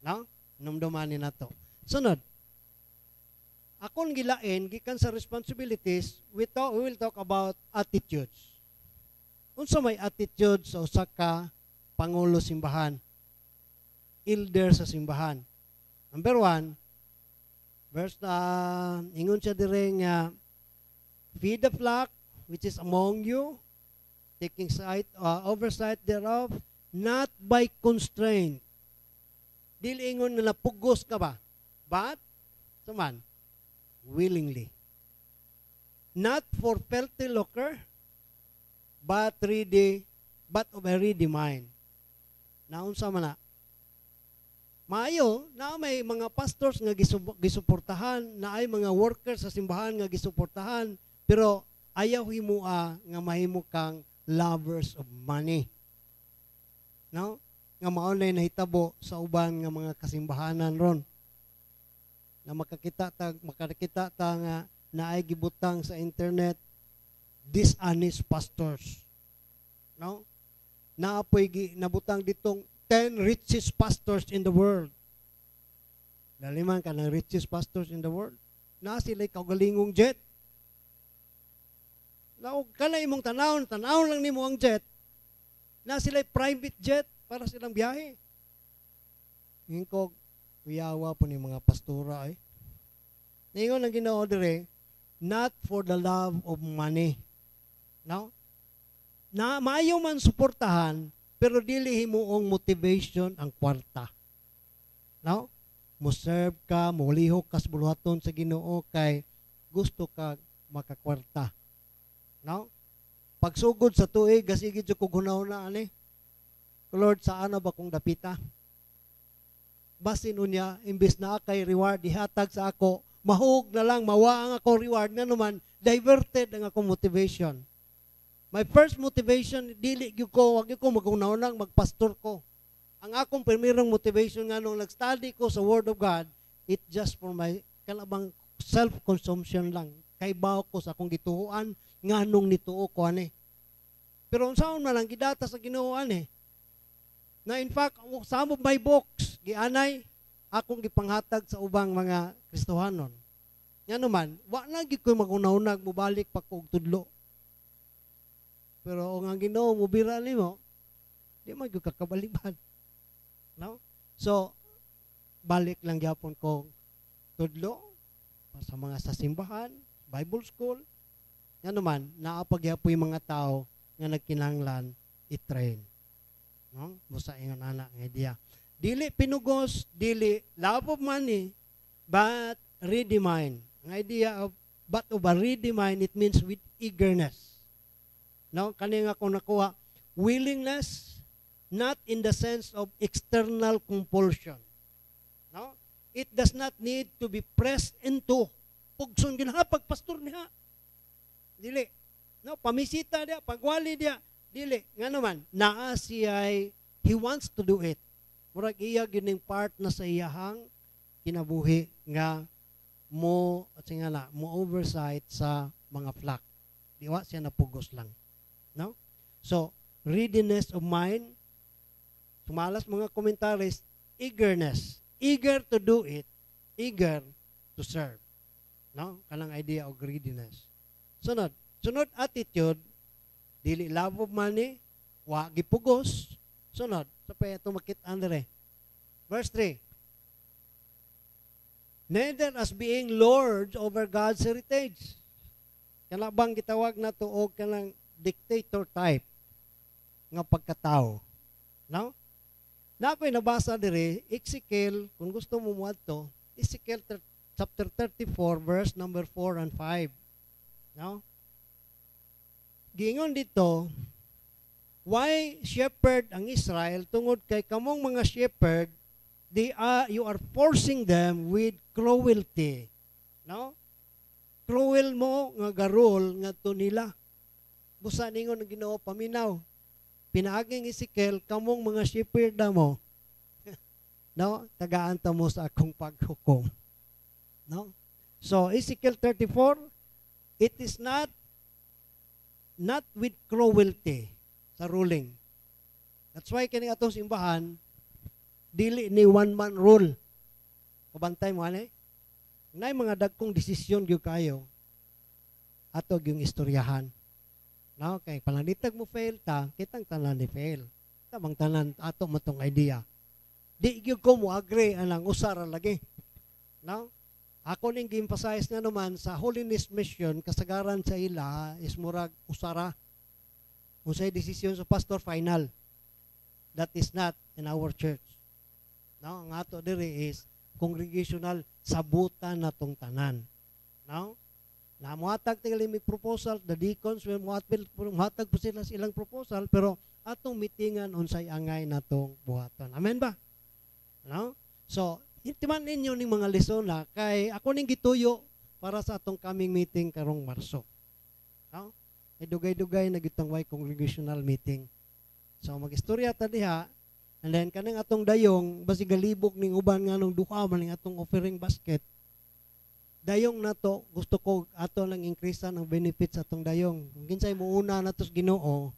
No? Numdumanin na to. Sunod. akon gilain gikan sa responsibilities, we will talk about attitudes. Unsa may attitude sa usa ka pangulo simbahan, elder sa simbahan. Number 1, verse ingon siya dire nga, feed the flock which is among you, taking oversight thereof, not by constraint. Dili ingon na napugos ka ba? But, saman, willingly. Not for filthy lucre, but of a ready mind. Naunsa man na? Maayo, na may mga pastors nga gisuportahan, na ay mga workers sa simbahan nga gisuportahan, pero ayaw himua nga mahimo kang lovers of money. No? Nga maunay nahitabo sa uban nga mga kasimbahanan ron. Na makakita ta nga naay gibutang sa internet dishonest pastors. No? Naapoy nabutang ditong 10 richest pastors in the world. Daliman ka ng richest pastors in the world. Na sila'y kaugalingong jet. Na kana imong tanawon lang nimo ang jet. Na sila'y private jet para silang biyahe. Hingkog, kuyawa po ni mga pastora ay. Ningon ang Ginoo dire, not for the love of money. No? Na maayo man suportahan, pero dili himuong motivation ang kwarta. No? Mo-serve ka, mulihok ka sa buluhaton sa Ginoo kay gusto ka makakwarta. No? Pagsugod sa tuig, gasigid ko gunaw na ani. Lord, saan na ba kong dapita? Basin unya, imbis na kay reward, ihatag sa ako, mahug na lang, mawa ang ako reward, nga naman, diverted ang akong motivation. My first motivation, dili ko, wag ko magunaw nang magpastor ko. Ang akong primerong motivation nga nung nag-study ko sa Word of God, it just for my kalabang self-consumption lang. Kay baw ko sa akong gituhuan, nga nung nituo ko ani. Pero unsaon man lang gidata sa Ginoo ani. Na in fact, some of my books, gianay, akong gipanghatag sa ubang mga Kristohanon. Nga naman, wa na gid ko magunaw-nag, mubalik pa ko og tudlo. Pero ang Ginoo mubira nimo, di man gyud kakabaliban. No? So, balik lang gyapon ko tudlo sa mga sa simbahan, Bible school. Nga naman, naapagyapoy mga tao nga nagkinahanglan i-train. No? Musa ingon ana nga idea. Dili pinugos, dili love of money, but ready mind. Ang idea of but of a ready mind, it means with eagerness. No, kani nga ko nakuha, willingness, not in the sense of external compulsion. No? It does not need to be pressed into. Pugson ginhapag pastor niya. Dili. No, pamisita dia, pagwali dia. Dili, nga naman, naa siya, he wants to do it. Murag iya gining part na sa iyahang kinabuhi nga mo, at nga mo oversight sa mga flock. Diwa siya napugos lang. No? So, readiness of mind, sumalas mga komentaris, eagerness. Eager to do it, eager to serve. No? Kanang idea of greediness. Sunod attitude, dili love of money, wa gipugos. Sunod, sa pa ito makita andre. Verse 3. Neither as being lords over God's heritage. Kana bang gitawag na to og kanang dictator type nga pagkatao. No? Na ako'y nabasa dire, Ezekiel, kung gusto mo mo to, Ezekiel chapter 34, verse number 4 and 5. No? Giingon dito, why shepherd ang Israel tungod kay kamong mga shepherd, you are forcing them with cruelty. No? Cruel mo nga garol nga to nila. Busa ningon ang Ginoo paminaw. Pinaaging Ezekiel, kamong mga shepherd mo. No? Tagaan ta mo sa akong paghukom. No? So Ezekiel 34, it is not with cruelty sa ruling. That's why kini atong simbahan dili ni one man rule. Kabantay mo ani? nay mga dagkong desisyon gyud kayo ato yung istoryahan. No, kay pananitag mo fail ta, kitang tanan ni fail. Tamang tanan ato mo tong idea. Di gyud ko mo agree anang usara lagi. No? Ako ning gi-emphasize nga naman sa Holiness Mission kasagaran sa ila is murag usara. Unsay desisyon sa pastor final. That is not in our church. No, ang ato diri is congregational sabutan natong tanan. No? Na muhatag tingali may proposal, the deacons will muhatag po sila silang proposal, pero atong mitingan unsay angay natong buhaton. Amen ba? No? So, intiman ninyo ning mga lesson na kay ako ning gituyo para sa atong coming meeting karong Marso. No? Ay dugay-dugay na gitang way congregational meeting. So mag-istorya ta diha, and then kanang atong dayong basig galibog ning uban nga nung duha man ning atong offering basket. Dayong nato gusto ko ato lang increasean ang benefits atong dayong. Kung kinsay muuna natos Ginoo,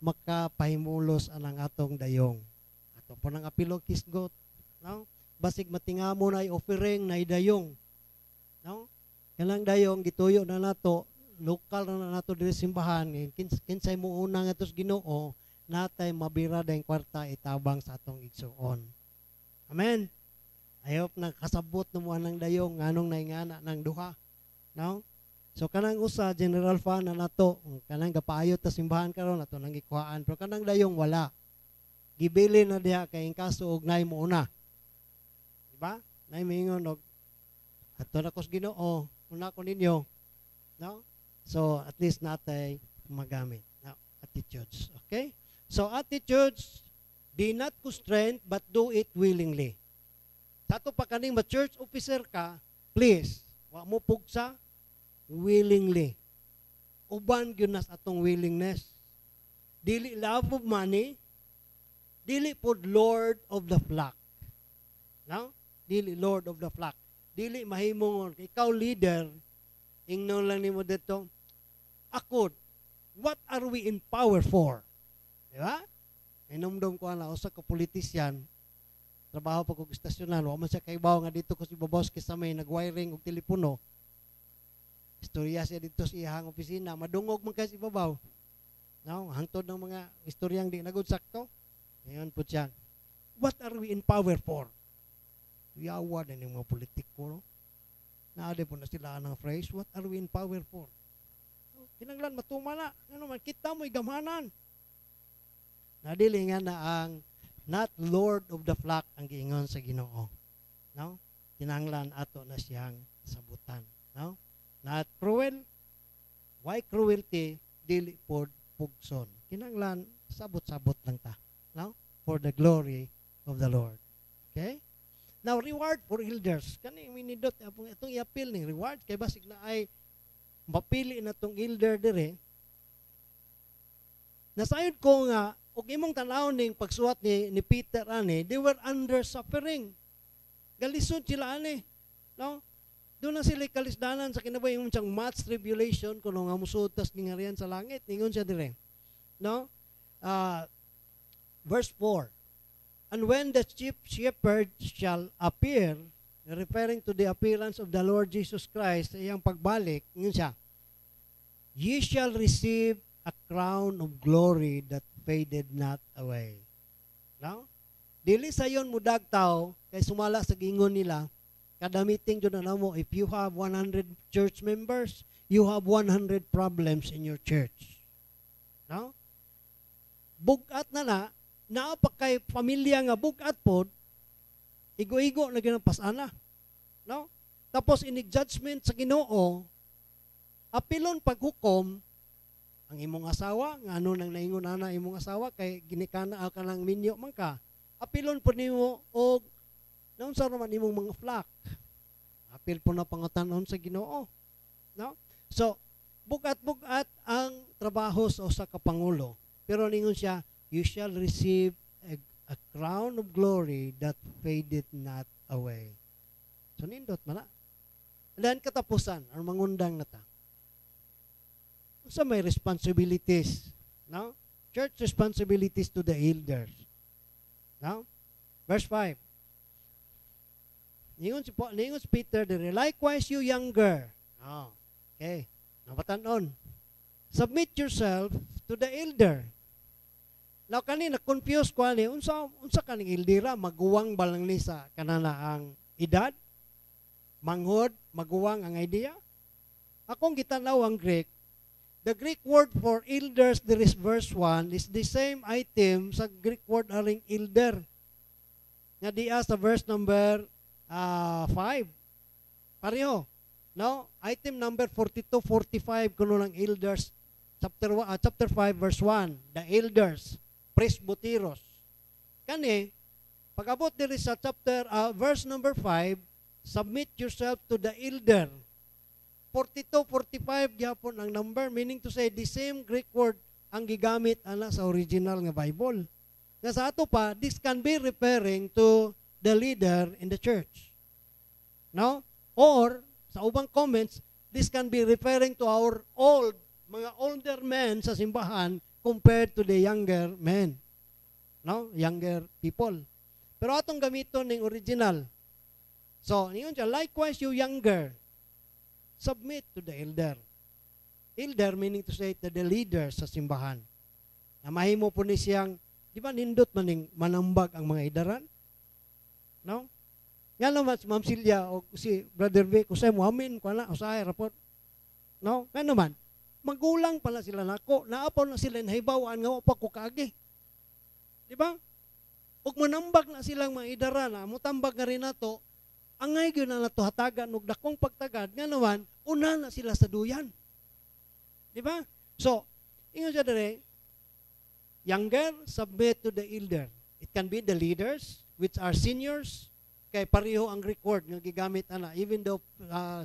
makapahimulos anang atong dayong. Ato po nang apilo kisgot, no? Basig matingamo na offering na dayong. No? Kanang dayong gituyo na nato, lokal na nato diri simbahan, kinsay muuna nga tos Ginoo, natay mabira dayong kwarta itabang sa atong igsuon. Amen. I hope na kasabot na mo anang dayong nganong naingana ng duha. No? So kanang usa general fund na nato, kanang gapaayo ta simbahan karon nato nang gikuhaan, pero kanang dayong wala. Gibili na diha kay in kaso og nay mo una. Diba? Nay mingon og ato na kos Ginoo, una ko ninyo. No? So at least natay magamit. No? Attitudes, okay? So attitudes, be not constrained but do it willingly. Sa ato pa kaning ma-church officer ka, please, wa mo pugsa willingly. Uban gyud nas atong willingness. Dili love of money, dili pod Lord of the flock. No? Dili Lord of the flock. Dili mahimong ikaw leader, ingnon lang nimo dito. Ako, what are we in power for? Diba? Inumdum ko na usa ka politician, trabaho pa kog istasyonan, wa man siya kaibaw nga dito ko si Boboski sa may nagwiring og telepono. Istorya siya dito sa iyang opisina, madungog man kasi babaw. No, hangtod ng mga istoryang di nagud sakto. Ngayon po siya, what are we in power for? Yawa din yung mga politiko, no? Naade po na sila ng phrase, what are we in power for? Kinanglan matumala, ano man, kita mo'y gamhanan. Nadili nga na ang not Lord of the flock ang giingon sa Ginoo. No? Kinanglan ato na siyang sabutan. No? Not cruel. Why cruelty? Dili pod pugson. Kinanglan sabot-sabot lang ta. No? For the glory of the Lord. Okay? Now, reward for elders. Kani minidot itong i-appeal ning reward kay basig na ay mapili na tong elder dire. Nasayod ko nga og imong tanaw ning pagsuwat ni Peter ani, they were under suffering. Galisod sila ani. No? Doon na sila kalisdanan sa kinabuhi imong siyang much tribulation kuno nga musutas gingarian sa langit. Ningon siya dire. No? Verse 4. And when the chief shepherd shall appear, referring to the appearance of the Lord Jesus Christ sa iyang pagbalik, yun siya, ye shall receive a crown of glory that faded not away. No? Dili sayon mo dagtaw, kay sumala sa gingon nila, kada meeting dyan na mo, if you have 100 church members, you have 100 problems in your church. No? Bugat na naapa kay pamilya nga bugat pod, igo-igo na ginapasana. No? Tapos inig judgment sa Ginoo, apilon paghukom ang imong asawa, nga ano nang naingon ana imong asawa kay ginikana ka ng minyo man ka. Apilon po nimo og naunsa naman imong mga flock. Apil po na pangutanon sa Ginoo. No? So, bugat-bugat ang trabaho sa usa ka pangulo. Pero ningon siya, you shall receive a crown of glory that fadeth not away. So, nindot man na. Then katapusan, ang mangundang na ta. So may responsibilities, no? Church responsibilities to the elders. No? Verse 5. Ningon si Peter dire, likewise you younger. Oh, okay. Napatanon. Submit yourself to the elder. Now kanina confused ko ani unsa kaning eldera maguwang ba lang ni sa kanana ang edad? Manghod, maguwang ang idea? Akong gitanaw ang Greek. The Greek word for elders, there is verse 1, is the same item sa Greek word aring elder. Nga diya sa verse number 5. Pareho. No? Item number 42-45 kuno ng elders. Chapter 5 verse 1. The elders, presbyteros. Kani, pag-abot diri sa verse number 5, submit yourself to the elder. 42-45 gyapon ang number, meaning to say the same Greek word ang gigamit ana sa original nga Bible. Nga sa ato pa, this can be referring to the leader in the church. No? Or, sa ubang comments, this can be referring to our mga older men sa simbahan compared to the younger men. No? Younger people. Pero atong gamiton ng original. So, niyon siya, likewise you younger, submit to the elder. Elder meaning to say to the leader sa simbahan. Na mahimo po ni siyang, di ba nindot maning manambag ang mga idaran? No? Nga naman si Ma'am Silya o si Brother Vic, usay mo amin, usay rapot. No? Nga naman, magulang pala sila nako, naapaw na sila nahibawan nga pa ko kaagi. Di ba? Ug manambag na silang mga idaran, mutambag nga rin nato, angay gyud na nato hatagan ug dakong pagtagad nga naman una na sila sa duyan. Di ba? So, ingon siya dire, younger submit to the elder. It can be the leaders which are seniors kay pareho ang Greek word nga gigamit ana even though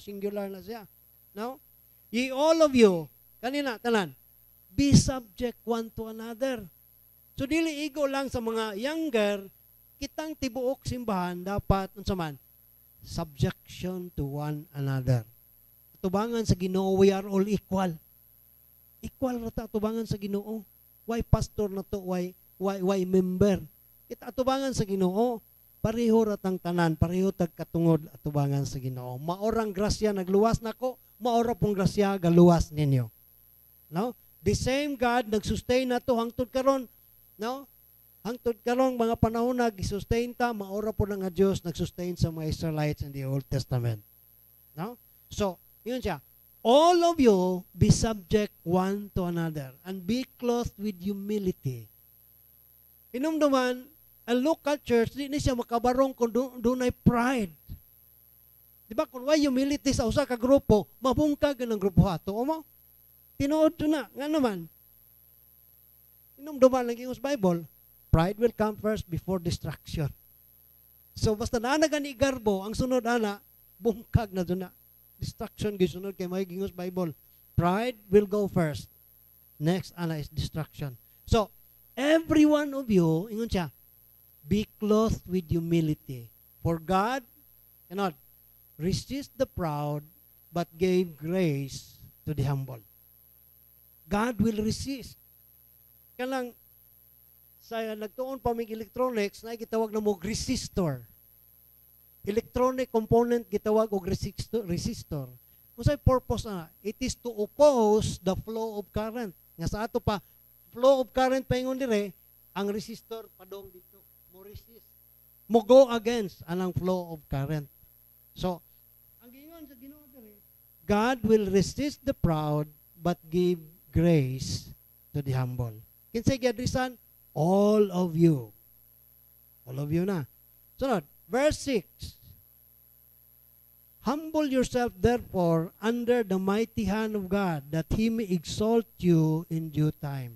singular na siya. No? Ye all of you kanina tanan be subject one to another. So dili igo lang sa mga younger, kitang tibuok simbahan dapat unsa man subjection to one another. Atubangan sa Ginoo, we are all equal. Equal ra ta atubangan sa Ginoo. Why pastor na to, why member? Kita atubangan sa Ginoo, pareho ra tang tanan, pareho tag katungod atubangan sa Ginoo. Maorang grasya nagluwas nako, maora pong grasya galuwas ninyo. No? The same God nag-sustain nato hangtod karon, no? Hangtod karong mga panahon na gisustain ta, maora po ng Diyos nagsustain sa mga Israelites in the Old Testament. No? So, yun siya. All of you be subject one to another and be clothed with humility. Inumduman, ang local church, di na siya makabarong kung doon ay pride. Di ba? Kung why humility sa usa ka grupo, mabungkag ng grupo hato. O mo? Tinuod to na. Nga naman. Inumduman lang yung Bible, pride will come first before destruction. So, basta naanagan ni Garbo, ang sunod ana, bungkag na doon na. Destruction, gisunod kay may gingos Bible. Pride will go first. Next ana is destruction. So, every one of you, ingon siya, be clothed with humility. For God cannot resist the proud, but gave grace to the humble. God will resist. Kanang sa nagtuon pa mig electronics na gitawag na mo resistor. Electronic component gitawag og resistor. Unsay purpose na? It is to oppose the flow of current. Nga sa ato pa flow of current paingon dire, ang resistor padong dito mo resist. Mo go against anang flow of current. So, ang giingon sa Ginoo dire, God will resist the proud but give grace to the humble. Kinsay giadrisan? All of you. All of you na. Sunod, verse 6. Humble yourself therefore under the mighty hand of God, that He may exalt you in due time.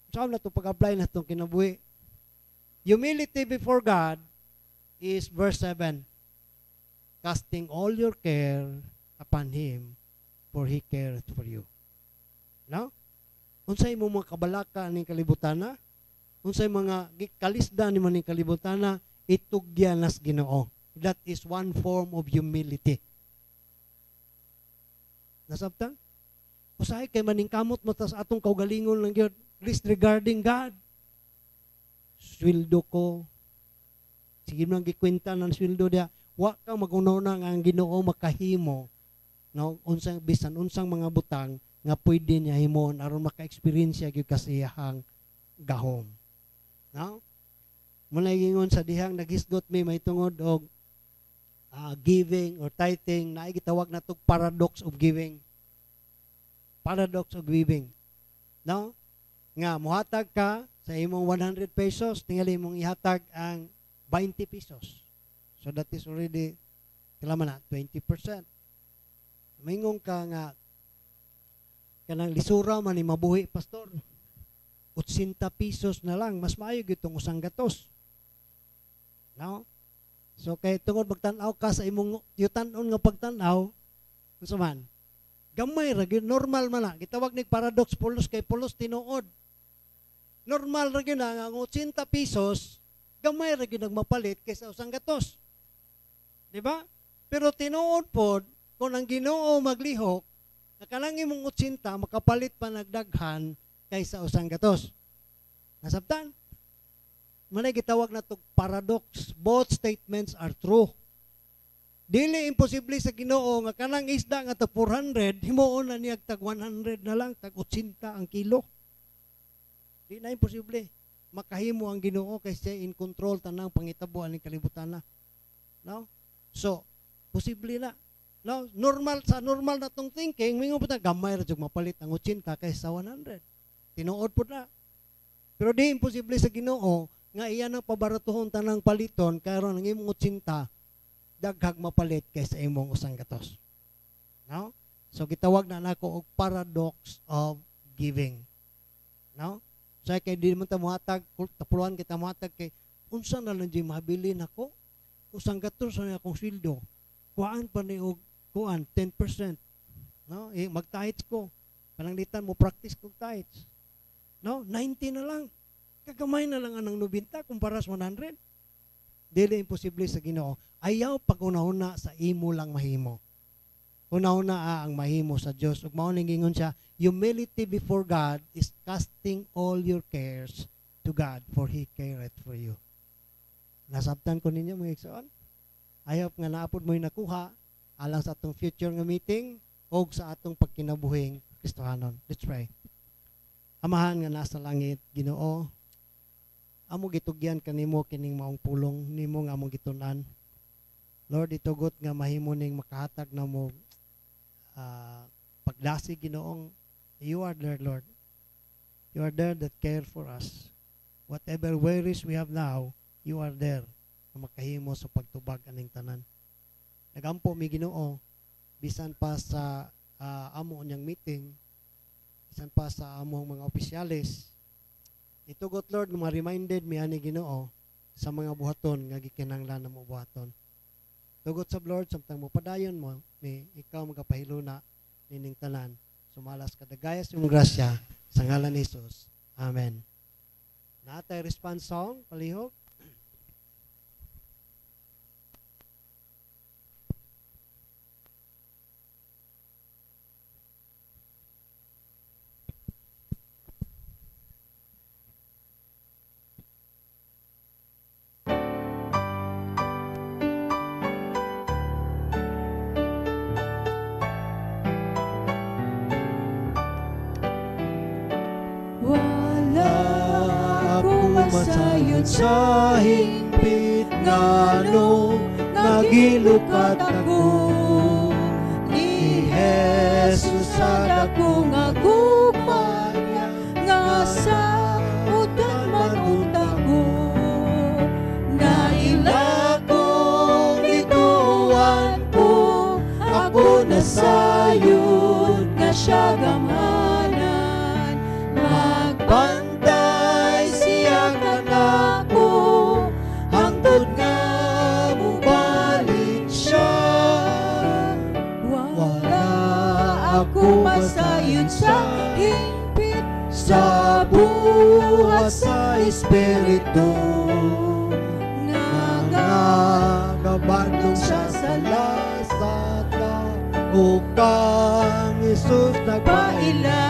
Saan na ito pag-apply na itong kinabuhi? Humility before God is verse 7. Casting all your care upon Him, for He careth for you. No? Unsay mo mga kabalaka ning kalibutana, unsay mga kalisda ni maning kalibutana, itugya nas Ginoo. That is one form of humility. Nasabtan? Usahay kay maning kamot mo tas atong kaugalingon lang gyud disregarding God. Sweldo ko, sige nang gikwenta ng sweldo dia, wa ka magunahuna nga ang Ginoo makahimo, no, unsang bisan unsang mga butang nga pwede niya himon aron maka-experience gyud kasiyahang gahom. No? Muna gingon sa dihang naghisgot mi mahitungod og giving or tithing na gitawag nato paradox of giving. Paradox of giving. No? Nga mohatag ka sa imong 100 pesos, tingali mong ihatag ang 20 pesos. So that is already kila man na 20%. Mingong ka nga kanang lisura man ni mabuhi pastor. 80 pesos na lang, mas maayo gitong usang gatos. No? So kay tungod magtan-aw ka sa imong yutan-on nga pagtan-aw, unsa man? Gamay ra gyud, normal man na. Gitawag ni paradox pulos kay pulos tinuod. Normal ra gyud nga ang 80 pesos, gamay ra gyud mapalit kaysa usang gatos. Di ba? Pero tinuod pod kung ang Ginoo maglihok, na kanang imong 80 makapalit pa nagdaghan kaysa usang gatos. Nasabtan? Manay gitawag na to paradox. Both statements are true. Dili imposible sa Ginoo nga kanang isda nga tag 400 himuon na niya tag 100 na lang, tag 80 ang kilo. Di na imposible. Makahimo ang Ginoo kay siya in control tanang pangitabo aning kalibutan na. No? So, posible na. No, normal na tong thinking, mingo pa gamay ra jud mapalit ang 80 kaysa 100. Tinuod po na. Pero di imposible sa Ginoo nga iya nang pabaratuhon tanang paliton karon ang imong 80 daghag mapalit kaysa imong usang gatos. No? So gitawag na nako og paradox of giving. No? So kay di man ta mohatag tapuluan kita mohatag kay unsa na lang di mabili nako? Usang gatos na akong sweldo. Kuan pa ni og kuan 10%. No? Mag-tithes ko. Pananglitan mo practice kog tithes. No? 90 na lang. Kagamay na lang anang 90 kumpara sa 100. Dili imposible sa Ginoo. Ayaw pag-unahuna sa imo lang mahimo. Unahuna ang mahimo sa Dios. Ug mao ning gingon siya, humility before God is casting all your cares to God, for He careth for you. Nasabtan ko ninyo mga igsoon. Ayaw nga naapod mo nakuha alang sa atong future nga meeting o sa atong pagkinabuhing Kristohanon. Let's pray. Amahan nga nasa langit, Ginoo, amo gitugyan kanimo kining maong pulong nimo nga among gitunan. Lord, itugot nga mahimo ning makahatag na mo pagdasig, Ginoong you are there, Lord. You are there that care for us. Whatever worries we have now, you are there na makahimo sa pagtubag aning tanan. Nagampo mi Ginoo bisan pa sa amo unyang meeting, bisan pa sa among mga opisyalis. Itugot Lord nga reminded mi ani Ginoo sa mga buhaton nga gikinahanglan namo buhaton. Tugot sa Lord samtang mo padayon mo ni ikaw magapahiluna nining tanan. Sumalas kadagayas yung grasya sa ngalan ni Jesus. Amen. Natay response song palihog. Masayod sa hingpit ngano nagilukat ako ni Jesus sa dako nga kupanya nga sa utan manuta ko naila kong ituan ko ako nasayod nga siya gamanan magbantay siya kanako hangtod nga mubalik siya wala ako masayod sa hingpit sa buhat sa Espiritu Nagabandong siya sa lasata o kang Jesus nagpaila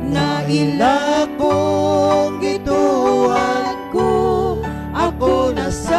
naila kong gituan ko ako nasa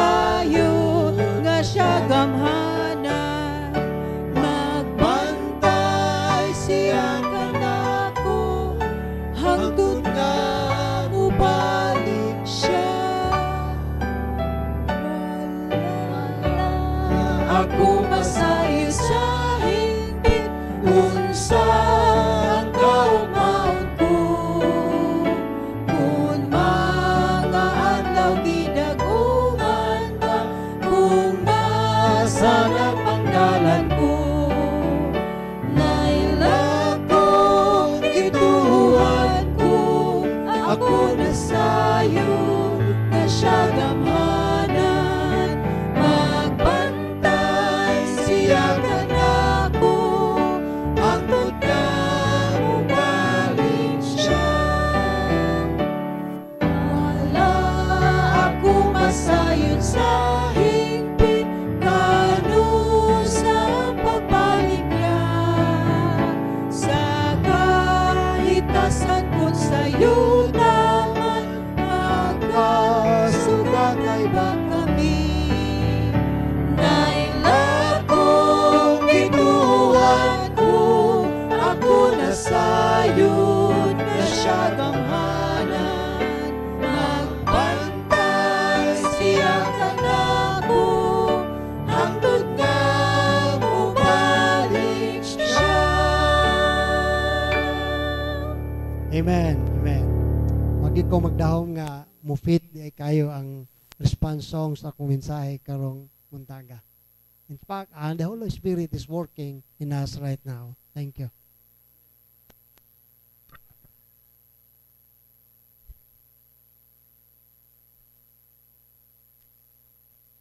Amen. Amen. Wagi ko magdahom nga mufit di kayo ang response song sa akong mensahe karong muntaga. In fact, the Holy Spirit is working in us right now. Thank you.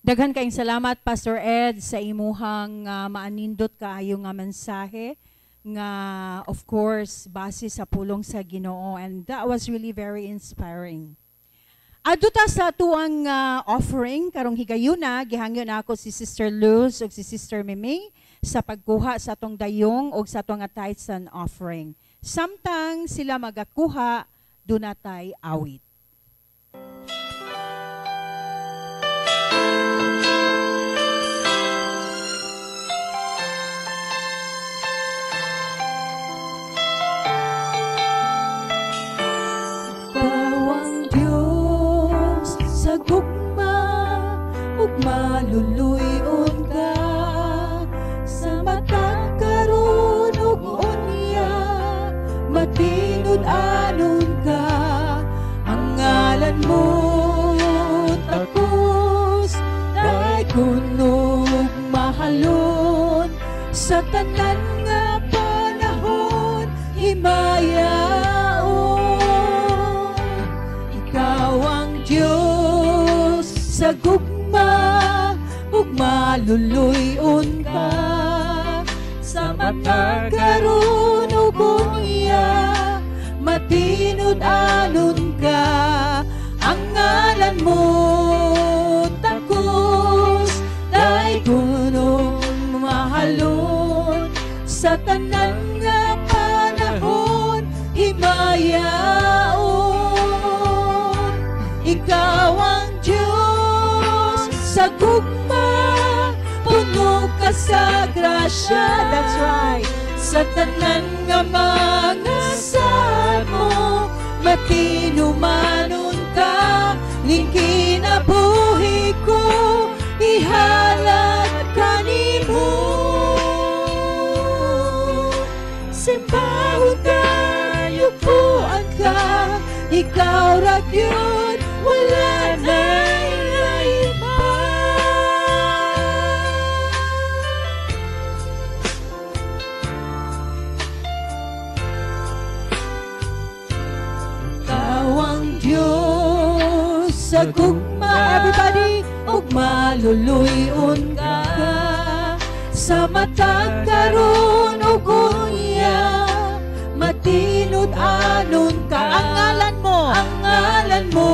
Daghan kayong salamat, Pastor Ed, sa imuhang maanindot kaayo nga mensahe nga, of course, base sa pulong sa Ginoo. And that was really very inspiring. Adto ta sa tuang offering, karong higayuna, gihangyo na ako si Sister Luz o si Sister Mimi sa pagkuha sa atong dayong o sa atong tithes and offering. Samtang sila magakuha, dunatay awit. Maluluyon ka sa matang karon ug unya, matinud-anon ka, ang ngalan mo takos, dahil kunog mahalon sa tanan nga panahon, himayaon. Ikaw ang Diyos sa gugma ug maluluyon ka sa matang karon ug unya, matinud-anon ka, ang ngalan mo takos, dahil kunog mahalon sa tanan nga panahon, himayaon. Ikaw ang Diyos sa gugma, puno ka sa grasya. That's right. Sa tanan nga mga saan mo, matinumanon ka, ning kinabuhi ko, ihalad ka nimo. Simbahon ka, yupuan ka, ikaw ra gyud, wala na'y lain pa. Ikaw ang Diyos sa gugma, everybody, ug maluluyon ka sa matag karon ug unya, matinud-anon ka, ang ngalan mo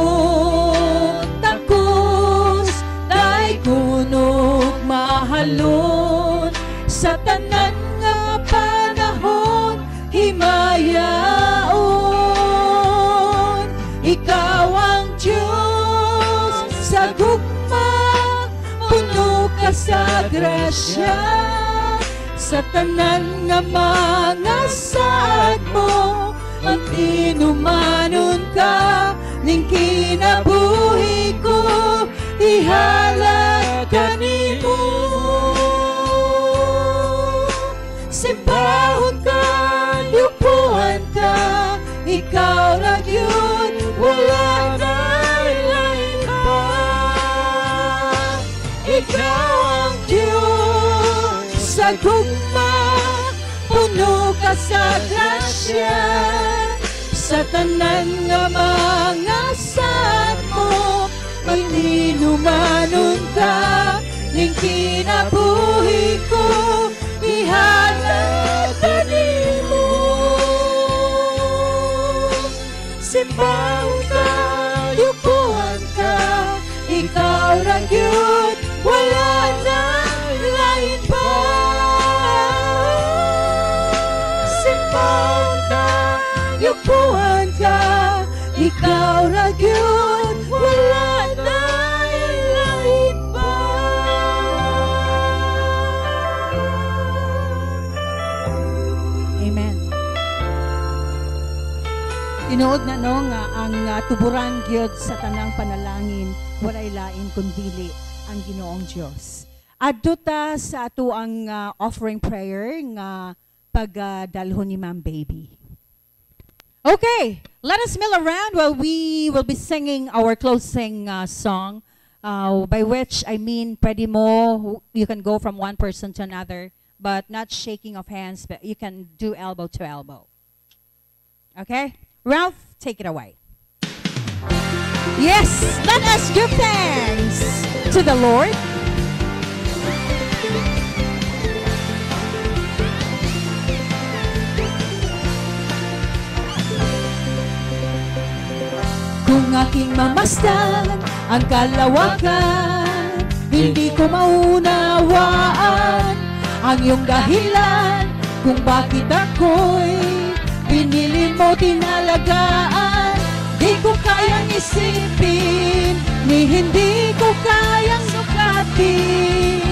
takos, dahil kunog mahalon sa tanan nga panahon, himayaon. Ikaw ang Diyos sa gugma, puno ka sa grasya, sa tanan nga mga saad mo, matinumanon ka, ning kinabuhi ko, ihalad ka nimo. Simbahon ka, yupuan ka, ikaw ra gyud, wala na'y lain pa. Ikaw ang Diyos sa gugma, puno ka sa grasya, sa tanan nga mga saan mo, matinumanon ka, ning kinabuhi ko, ihalad ka nimo. Simbahon ka, yupuan ka, ikaw ra gyud, wala na'y lain pa. Simbahon ka, yupuan ka, ikaw ra gyud, wala na'y lain pa. Amen. Tinuod na no nga ang tuburan gyud sa tanang panalangin, walay lain kundili ang Ginoong Dios. Adto ta sa ato ang offering prayer nga pagdalhon ni Ma'am Baby. Okay, let us mill around while we will be singing our closing song, by which I mean, pwede mo, you can go from one person to another, but not shaking of hands, but you can do elbow to elbow. Okay? Ralph, take it away. Yes, let us give thanks to the Lord. Kung aking mamasdan ang kalawakan, hindi ko maunawaan ang iyong dahilan kung bakit ako'y pinili mo tinalagaan. Di ko kayang isipin, ni hindi ko kayang sukatin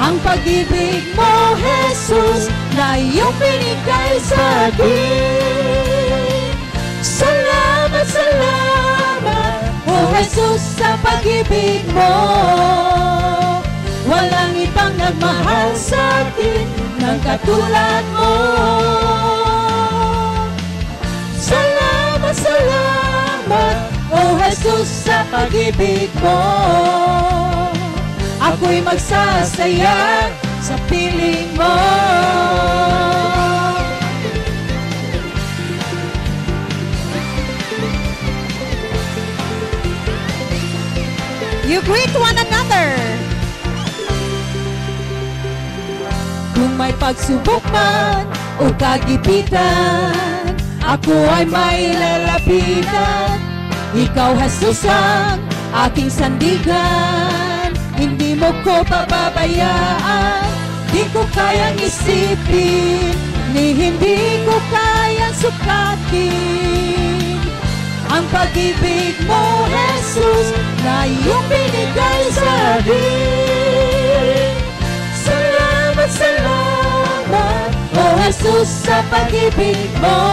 ang pag-ibig mo, Jesus, na iyong binigay sa akin. Salamat, salamat, oh Jesus, sa pag-ibig mo. Walang ibang nagmahal sa akin ng katulad mo. Salamat, salamat, oh Jesus, sa pag-ibig mo. Ako'y magsasaya sa piling mo. You greet one another. Kung may pagsubok man o kagipitan, ako ay may lalapitan. Ikaw, Jesus, ang aking sandigan. Hindi mo ko pababayaan. Di ko kayang isipin, ni hindi ko kayang sukatin ang pag-ibig mo, Jesus, na iyong binigay sa akin. Salamat, salamat, oh Jesus, sa pag-ibig mo.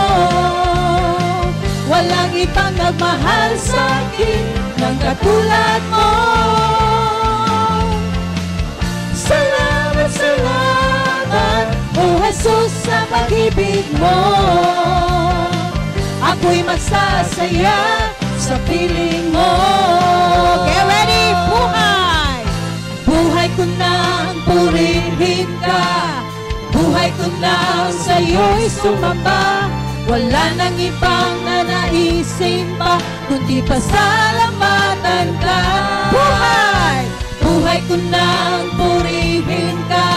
Walang ibang nagmahal sa akin ng katulad mo. Salamat, salamat, oh Jesus, sa pag-ibig mo. Ako'y magsasaya sa piling mo. Get ready, buhay! Buhay ko nang purihin ka. Buhay ko nang sa'yo'y sumamba. Wala nang ibang nanaisin pa, kundi pasalamatan ka. Buhay! Buhay ko nang purihin ka.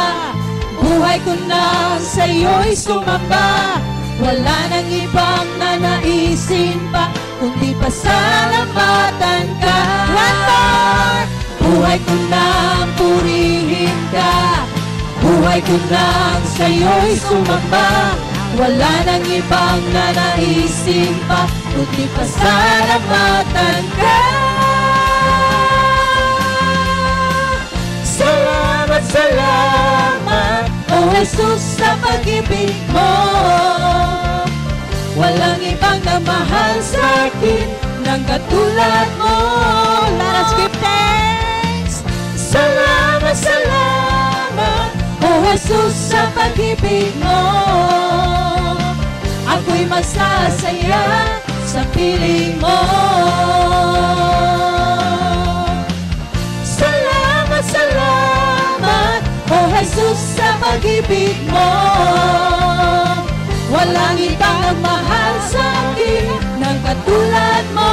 Buhay ko nang sa'yo'y sumamba. Wala nang ibang nanaisin pa, kundi pasalamatan ka. One more! Buhay ko nang purihin ka. Buhay ko nang sa'yo'y sumamba. Wala nang ibang nanaisin pa, kundi pasalamatan ka. Salamat, salamat, oh Jesus, sa pag-ibig mo. Walang ibang namahal sa akin ng katulad mo. Let us give thanks. Salamat, salamat, oh Jesus, sa pag-ibig mo. Ako'y magsasaya sa piling mo. Salamat, salamat, oh Jesus, sa pag-ibig mo. Walang ibang nagmahal sa akin ng katulad mo.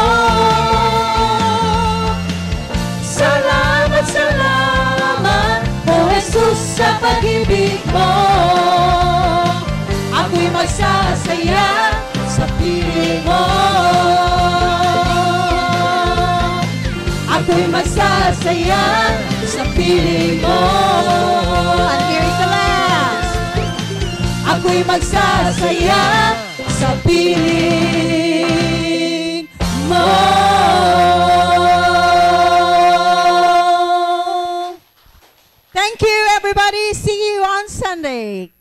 Salamat, salamat, oh Jesus, sa pag-ibig mo. Ako'y magsasaya sa piling mo. Ako'y magsasaya sa piling mo. And here's the last. Ako'y magsasaya sa piling mo. Thank you, everybody. See you on Sunday.